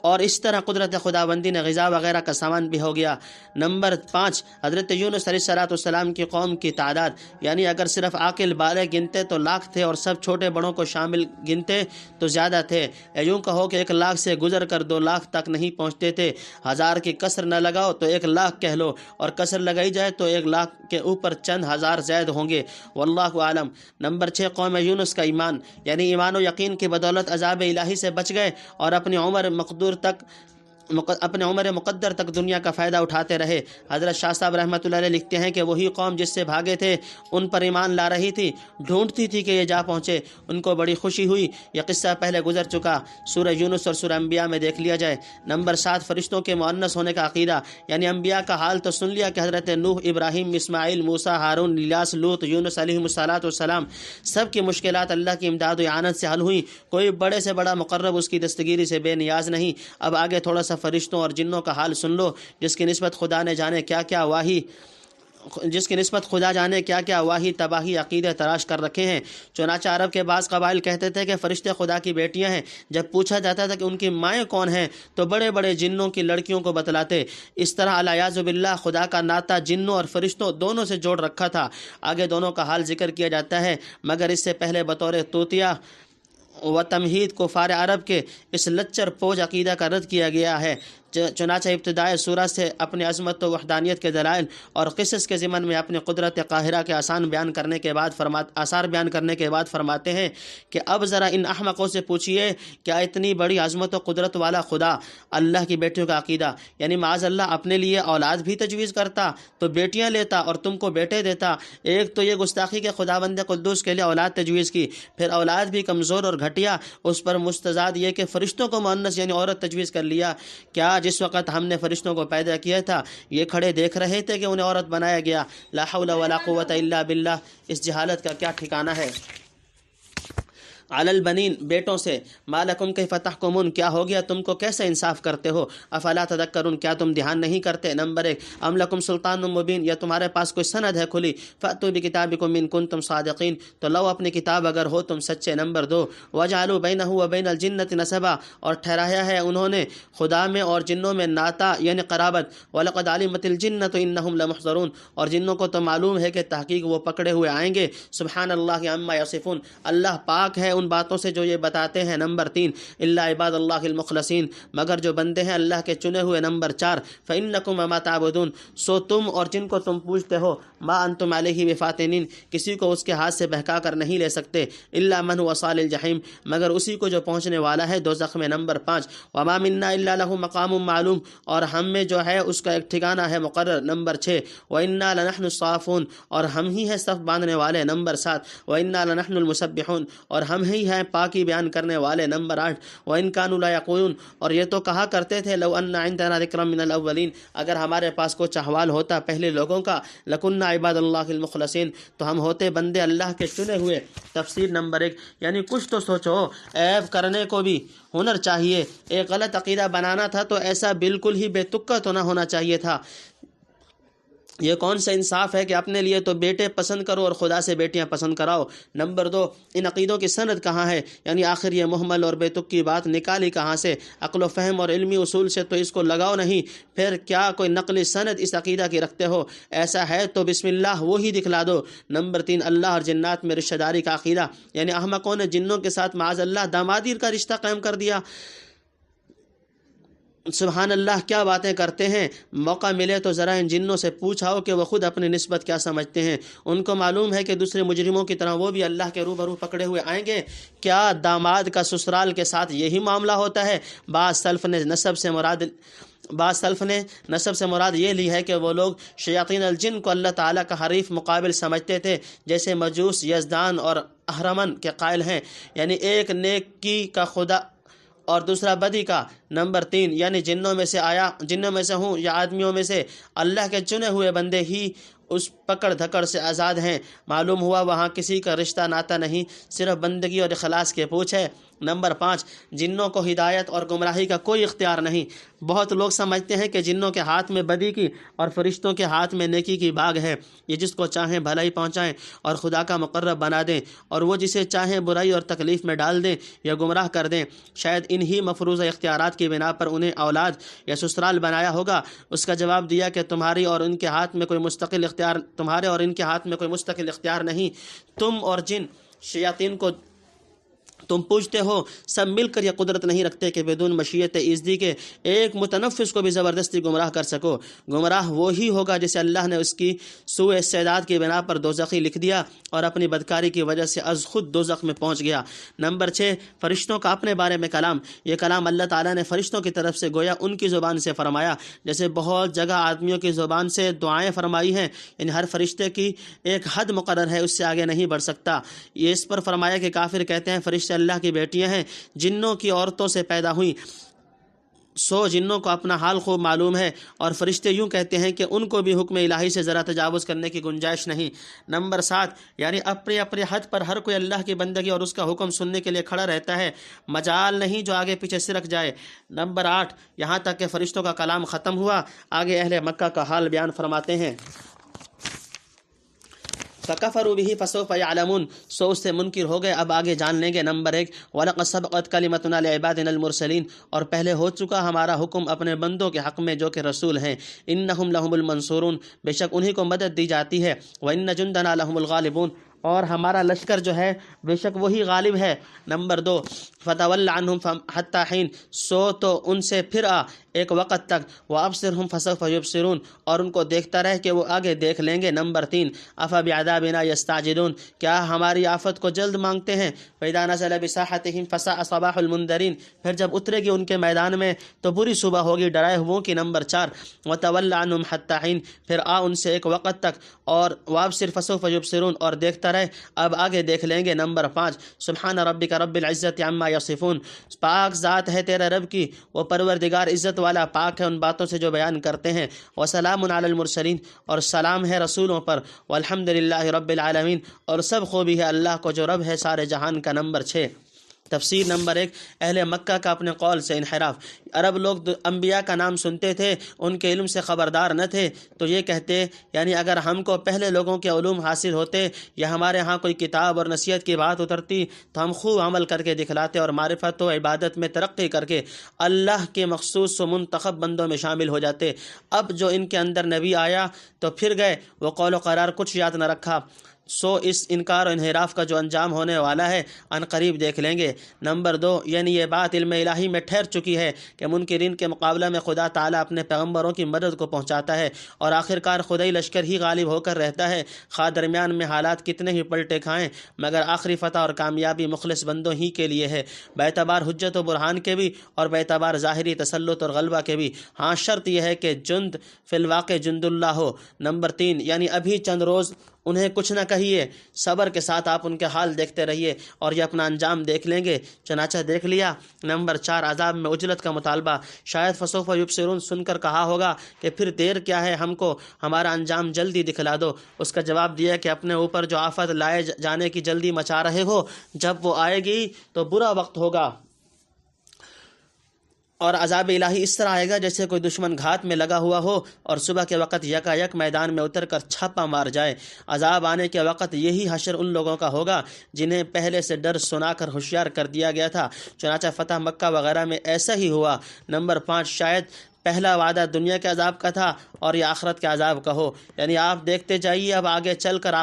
اور اس طرح قدرت خداوندی نے غذا وغیرہ کا سامان بھی ہو گیا۔ نمبر 5 حضرت یونس علیہ السلام کی قوم کی تعداد، یعنی اگر صرف عاقل بالغ گنتے تو 1,00,000 تھے اور سب چھوٹے بڑوں کو شامل گنتے تو زیادہ تھے، یوں کہو کہ 1,00,000 سے گزر کر 2,00,000 تک نہیں پہنچتے تھے۔ 1000 کی کسر نہ لگاؤ تو 1,00,000 کہہ لو، اور کسر لگائی جائے تو 1,00,000 کے اوپر چند ہزار زائد ہوں گے، واللہ عالم۔ نمبر 6 قوم یونس کا ایمان، یعنی ایمان و یقین کی بدولت عذاب الہی سے بچ گئے اور اپنی عمر مقدور تک اپنے عمر مقدر تک دنیا کا فائدہ اٹھاتے رہے۔ حضرت شاہ صاحب رحمۃ اللہ علیہ لکھتے ہیں کہ وہی قوم جس سے بھاگے تھے ان پر ایمان لا رہی تھی، ڈھونڈتی تھی کہ یہ جا پہنچے، ان کو بڑی خوشی ہوئی۔ یہ قصہ پہلے گزر چکا، سورہ یونس اور سورہ انبیاء میں دیکھ لیا جائے۔ نمبر 7، فرشتوں کے مؤنث ہونے کا عقیدہ، یعنی انبیاء کا حال تو سن لیا کہ حضرت نوح، ابراہیم، اسماعیل، موسیٰ، ہارون، الیاس، لوط، یونس علیہم الصلاۃ والسلام سب کی مشکلات اللہ کی امداد و اعانت سے حل ہوئیں، کوئی بڑے سے بڑا مقرب اس کی دستگیری سے بے نیاز نہیں۔ اب آگے تھوڑا سا فرشتوں اور جنوں کا حال سن لو، جس کی نسبت خدا جانے کیا کیا واہی تباہی عقیدے تراش کر رکھے ہیں۔ چنانچہ عرب کے بعض قبائل کہتے تھے کہ فرشتے خدا کی بیٹیاں ہیں۔ جب پوچھا جاتا تھا کہ ان کی مائیں کون ہیں تو بڑے بڑے جنوں کی لڑکیوں کو بتلاتے۔ اس طرح الیاذ باللہ خدا کا ناطہ جنوں اور فرشتوں دونوں سے جوڑ رکھا تھا۔ آگے دونوں کا حال ذکر کیا جاتا ہے، مگر اس سے پہلے بطور توتیہ و تمہید کفار عرب کے اس لچر پوج عقیدہ کا رد کیا گیا ہے۔ چنانچہ ابتدائے سورہ سے اپنی عظمت و وحدانیت کے دلائل اور قصص کے ضمن میں اپنے قدرت قاہرہ کے آثار بیان کرنے کے بعد فرماتے ہیں کہ اب ذرا ان احمقوں سے پوچھئے، کیا اتنی بڑی عظمت و قدرت والا خدا اللہ کی بیٹیوں کا عقیدہ، یعنی معاذ اللہ اپنے لیے اولاد بھی تجویز کرتا تو بیٹیاں لیتا اور تم کو بیٹے دیتا؟ ایک تو یہ گستاخی کہ خداوند قدوس کے لیے اولاد تجویز کی، پھر اولاد بھی کمزور اور گھٹیا، اس پر مستزاد یہ کہ فرشتوں کو مؤنث یعنی عورت تجویز کر لیا۔ کیا جس وقت ہم نے فرشتوں کو پیدا کیا تھا یہ کھڑے دیکھ رہے تھے کہ انہیں عورت بنایا گیا؟ لا حول ولا قوت الا باللہ۔ اس جہالت کا کیا ٹھکانہ ہے۔ علی البنین، بیٹوں سے، ما لکم کیف تحکمون، کیا ہو گیا تم کو کیسے انصاف کرتے ہو؟ افلا تذکرون، کیا تم دھیان نہیں کرتے؟ نمبر 1، ام لکم سلطان مبین، یا تمہارے پاس کوئی سند ہے کھلی؟ فأتوا بکتابکم ان کنتم صادقین، تو لو اپنی کتاب اگر ہو تم سچے۔ نمبر 2، وجعلوا بینہ وبین الجنۃ نسبا، اور ٹھہرایا ہے انہوں نے خدا میں اور جنوں میں ناطہ یعنی قرابت۔ ولقد علمت الجنۃ انہم لمحضرون، اور جنوں کو تو معلوم ہے کہ تحقیق وہ پکڑے ہوئے آئیں گے۔ سبحان اللہ عما یصفون، اللہ پاک ہے ان باتوں سے جو یہ بتاتے ہیں۔ نمبر 3، الا عباد اللہ المخلصین، مگر جو بندے ہیں اللہ کے چنے ہوئے۔ نمبر 4، فإنکم وما تعبدون، سو تم اور جن کو تم پوجتے ہو، ما انتم علیہ بفاتنین، کسی کو اس کے ہاتھ سے بہکا کر نہیں لے سکتے۔ الا من هو صال الجحیم، مگر اسی کو جو پہنچنے والا ہے دوزخ میں۔ نمبر 5، وما منا الا له مقام معلوم، اور ہم میں جو ہے اس کا ایک ٹھکانہ ہے مقرر۔ نمبر 6، وإنا لنحن الصافون، اور ہم ہی ہیں صف باندھنے والے۔ نمبر 7، وإنا لنحن المسبحون، اور ہم ہی ہیں پاکی بیان کرنے والے۔ نمبر 8، وإن كانوا لا يقولون، اور یہ تو کہا کرتے تھے، لو ان عندنا ذکر من الاولین، اگر ہمارے پاس کوئی چہوال ہوتا پہلے لوگوں کا، لکنا عباد اللہ المخلصین، تو ہم ہوتے بندے اللہ کے چنے ہوئے۔ تفسیر نمبر 1، یعنی کچھ تو سوچو، عیب کرنے کو بھی ہنر چاہیے۔ ایک غلط عقیدہ بنانا تھا تو ایسا بالکل ہی بے تکا تو نہ ہونا چاہیے تھا۔ یہ کون سا انصاف ہے کہ اپنے لیے تو بیٹے پسند کرو اور خدا سے بیٹیاں پسند کراؤ؟ نمبر 2، ان عقیدوں کی سند کہاں ہے؟ یعنی آخر یہ محمل اور بے تک کی بات نکالی کہاں سے؟ عقل و فہم اور علمی اصول سے تو اس کو لگاؤ نہیں، پھر کیا کوئی نقلی سند اس عقیدہ کی رکھتے ہو؟ ایسا ہے تو بسم اللہ وہی دکھلا دو۔ نمبر 3، اللہ اور جنات میں رشتہ داری کا عقیدہ، یعنی احمقوں نے جنوں کے ساتھ معاذ اللہ دامادی کا رشتہ قائم کر دیا۔ سبحان اللہ، کیا باتیں کرتے ہیں۔ موقع ملے تو ذرا ان جنوں سے پوچھاؤ کہ وہ خود اپنی نسبت کیا سمجھتے ہیں۔ ان کو معلوم ہے کہ دوسرے مجرموں کی طرح وہ بھی اللہ کے روبرو پکڑے ہوئے آئیں گے۔ کیا داماد کا سسرال کے ساتھ یہی معاملہ ہوتا ہے؟ بعض سلف نے نسب سے مراد یہ لی ہے کہ وہ لوگ شیاطین الجن کو اللہ تعالیٰ کا حریف مقابل سمجھتے تھے، جیسے مجوس، یزدان اور اہرمن کے قائل ہیں، یعنی ایک نیکی کا خدا اور دوسرا بدی کا۔ نمبر 3، یعنی جنوں میں سے ہوں یا آدمیوں میں سے، اللہ کے چنے ہوئے بندے ہی اس پکڑ دھکڑ سے آزاد ہیں۔ معلوم ہوا وہاں کسی کا رشتہ ناتا نہیں، صرف بندگی اور اخلاص کے پوچھ ہے۔ نمبر 5، جنوں کو ہدایت اور گمراہی کا کوئی اختیار نہیں۔ بہت لوگ سمجھتے ہیں کہ جنوں کے ہاتھ میں بدی کی اور فرشتوں کے ہاتھ میں نیکی کی باغ ہے، یہ جس کو چاہیں بھلائی پہنچائیں اور خدا کا مقرب بنا دیں، اور وہ جسے چاہیں برائی اور تکلیف میں ڈال دیں یا گمراہ کر دیں۔ شاید انہی مفروضہ اختیارات کی بنا پر انہیں اولاد یا سسرال بنایا ہوگا۔ اس کا جواب دیا کہ تمہارے اور ان کے ہاتھ میں کوئی مستقل اختیار نہیں۔ تم اور جن شیاطین کو تم پوچھتے ہو سب مل کر یہ قدرت نہیں رکھتے کہ بدون مشیت ایزدی کے ایک متنفس کو بھی زبردستی گمراہ کر سکو؟ گمراہ وہی ہوگا جسے اللہ نے اس کی سوء استعداد کی بنا پر دوزخی لکھ دیا اور اپنی بدکاری کی وجہ سے از خود دوزخ میں پہنچ گیا۔ نمبر 6، فرشتوں کا اپنے بارے میں کلام۔ یہ کلام اللہ تعالیٰ نے فرشتوں کی طرف سے گویا ان کی زبان سے فرمایا، جیسے بہت جگہ آدمیوں کی زبان سے دعائیں فرمائی ہیں، یعنی ہر فرشتے کی ایک حد مقرر ہے، اس سے آگے نہیں بڑھ سکتا۔ یہ اس پر فرمایا کہ کافر کہتے ہیں فرشتے اللہ کی بیٹیاں ہیں، جنوں کی عورتوں سے پیدا ہوئیں، سو جنوں کو اپنا حال خوب معلوم ہے، اور فرشتے یوں کہتے ہیں کہ ان کو بھی حکم الہی سے ذرا تجاوز کرنے کی گنجائش نہیں۔ نمبر 7، یعنی اپنے اپنے حد پر ہر کوئی اللہ کی بندگی اور اس کا حکم سننے کے لیے کھڑا رہتا ہے، مجال نہیں جو آگے پیچھے سرک جائے۔ نمبر 8، یہاں تک کہ فرشتوں کا کلام ختم ہوا، آگے اہل مکہ کا حال بیان فرماتے ہیں۔ فَكَفَرُوا بِهِ فَسَوْفَ يَعْلَمُونَ، سو اس سے منکر ہو گئے، اب آگے جان لیں گے۔ نمبر 1، وَلَقَدْ سَبَقَتْ كَلِمَتُنَا لِعِبَادِنَا الْمُرْسَلِينَ، اور پہلے ہو چکا ہمارا حکم اپنے بندوں کے حق میں جو کہ رسول ہیں۔ إِنَّهُمْ لَهُمُ الْمَنْصُورُونَ، بے شک انہی کو مدد دی جاتی ہے۔ وَإِنَّ جُنْدَنَا لَهُمُ الْغَالِبُونَ، اور ہمارا لشکر جو ہے بے شک وہی غالب ہے۔ نمبر 2، فَتَوَلَّ عَنْهُمْ حَتَّىٰ حِينٍ، سو تو ان سے پھر آ ایک وقت تک۔ وَأَبْصِرْهُمْ فَسَوْفَ يُبْصِرُونَ، اور ان کو دیکھتا رہ کہ وہ آگے دیکھ لیں گے۔ نمبر 3، أَفَبِعَذَابِنَا يَسْتَعْجِلُونَ، کیا ہماری آفت کو جلد مانگتے ہیں؟ وَإِذَا نَزَلَ بِسَاحَتِهِمْ فَسَاءَ صَبَاحُ الْمُنذَرِينَ، پھر جب اترے گی ان کے میدان میں تو بری صبح ہوگی ڈرائے ہووں کی۔ نمبر 4، وَتَوَلَّ عَنْهُمْ حَتَّىٰ حِينٍ، پھر آ ان سے ایک وقت تک، اور وَأَبْصِرْ فَسَوْفَ يُبْصِرُونَ، اور دیکھتا رہ اب آگے دیکھ لیں گے۔ نمبر 5، سبحان ربک رب العزت عما یصفون، پاک ذات ہے تیرے رب کی، وہ پروردگار عزت والا پاک ہے ان باتوں سے جو بیان کرتے ہیں۔ وسلام علی المرسلین، اور سلام ہے رسولوں پر۔ والحمد للہ رب العالمین، اور سب خوبی ہے اللہ کو جو رب ہے سارے جہان کا۔ نمبر 6، تفسیر۔ نمبر 1، اہل مکہ کا اپنے قول سے انحراف۔ عرب لوگ انبیاء کا نام سنتے تھے، ان کے علم سے خبردار نہ تھے، تو یہ کہتے یعنی اگر ہم کو پہلے لوگوں کے علوم حاصل ہوتے یا ہمارے ہاں کوئی کتاب اور نصیحت کی بات اترتی تو ہم خوب عمل کر کے دکھلاتے اور معرفت و عبادت میں ترقی کر کے اللہ کے مخصوص و منتخب بندوں میں شامل ہو جاتے۔ اب جو ان کے اندر نبی آیا تو پھر گئے، وہ قول و قرار کچھ یاد نہ رکھا، سو اس انکار و انحراف کا جو انجام ہونے والا ہے ان قریب دیکھ لیں گے۔ نمبر 2، یعنی یہ بات علم الہی میں ٹھہر چکی ہے کہ منکرین کے مقابلہ میں خدا تعالیٰ اپنے پیغمبروں کی مدد کو پہنچاتا ہے اور آخرکار خدائی لشکر ہی غالب ہو کر رہتا ہے، خواہ درمیان میں حالات کتنے ہی پلٹے کھائیں، مگر آخری فتح اور کامیابی مخلص بندوں ہی کے لیے ہے، باعتبار حجت و برہان کے بھی اور باعتبار ظاہری تسلط اور غلبہ کے بھی۔ ہاں شرط یہ ہے کہ جند فی الواقع جند اللہ ہو۔ نمبر 3، یعنی ابھی چند روز انہیں کچھ نہ کہیے، صبر کے ساتھ آپ ان کے حال دیکھتے رہیے اور یہ اپنا انجام دیکھ لیں گے، چنانچہ دیکھ لیا۔ نمبر 4، عذاب میں عجلت کا مطالبہ۔ شاید فسوف یبصرون سن کر کہا ہوگا کہ پھر دیر کیا ہے، ہم کو ہمارا انجام جلدی دکھلا دو۔ اس کا جواب دیا کہ اپنے اوپر جو آفت لائے جانے کی جلدی مچا رہے ہو، جب وہ آئے گی تو برا وقت ہوگا، اور عذاب الہی اس طرح آئے گا جیسے کوئی دشمن گھات میں لگا ہوا ہو اور صبح کے وقت یکا یک میدان میں اتر کر چھاپا مار جائے۔ عذاب آنے کے وقت یہی حشر ان لوگوں کا ہوگا جنہیں پہلے سے ڈر سنا کر ہوشیار کر دیا گیا تھا، چنانچہ فتح مکہ وغیرہ میں ایسا ہی ہوا۔ نمبر 5، شاید پہلا وعدہ دنیا کے عذاب کا تھا اور یہ آخرت کے عذاب کا ہو، یعنی آپ دیکھتے جائیے اب آگے چل کر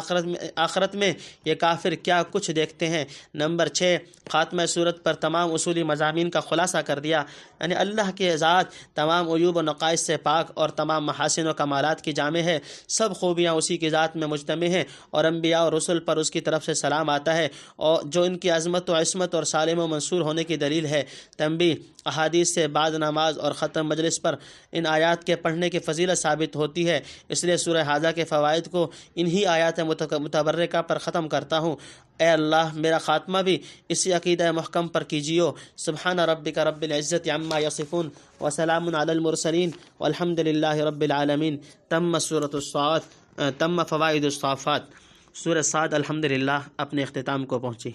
آخرت میں یہ کافر کیا کچھ دیکھتے ہیں۔ نمبر 6، خاتمہ صورت پر تمام اصولی مضامین کا خلاصہ کر دیا، یعنی اللہ کی ذات تمام عیوب و نقائص سے پاک اور تمام محاسن و کمالات کی جامع ہے، سب خوبیاں اسی کی ذات میں مجتمع ہیں، اور انبیاء اور رسل پر اس کی طرف سے سلام آتا ہے، اور جو ان کی عظمت و عصمت اور سالم و منصور ہونے کی دلیل ہے۔ تنبیہ، احادیث سے بعد نماز اور ختم مجلس پر ان آیات کے پڑھنے کی فضیلت ثابت ہوتی ہے، اس لیے سورہ حاجہ کے فوائد کو انہی آیات متبرکہ پر ختم کرتا ہوں۔ اے اللہ میرا خاتمہ بھی اسی عقیدہ محکم پر کیجیو۔ سبحان ربک رب العزت عما یصفون وسلام علی المرسلین والحمد للہ رب العالمین۔ تم فوائد الصافات۔ سورہ صاد الحمدللہ اپنے اختتام کو پہنچی۔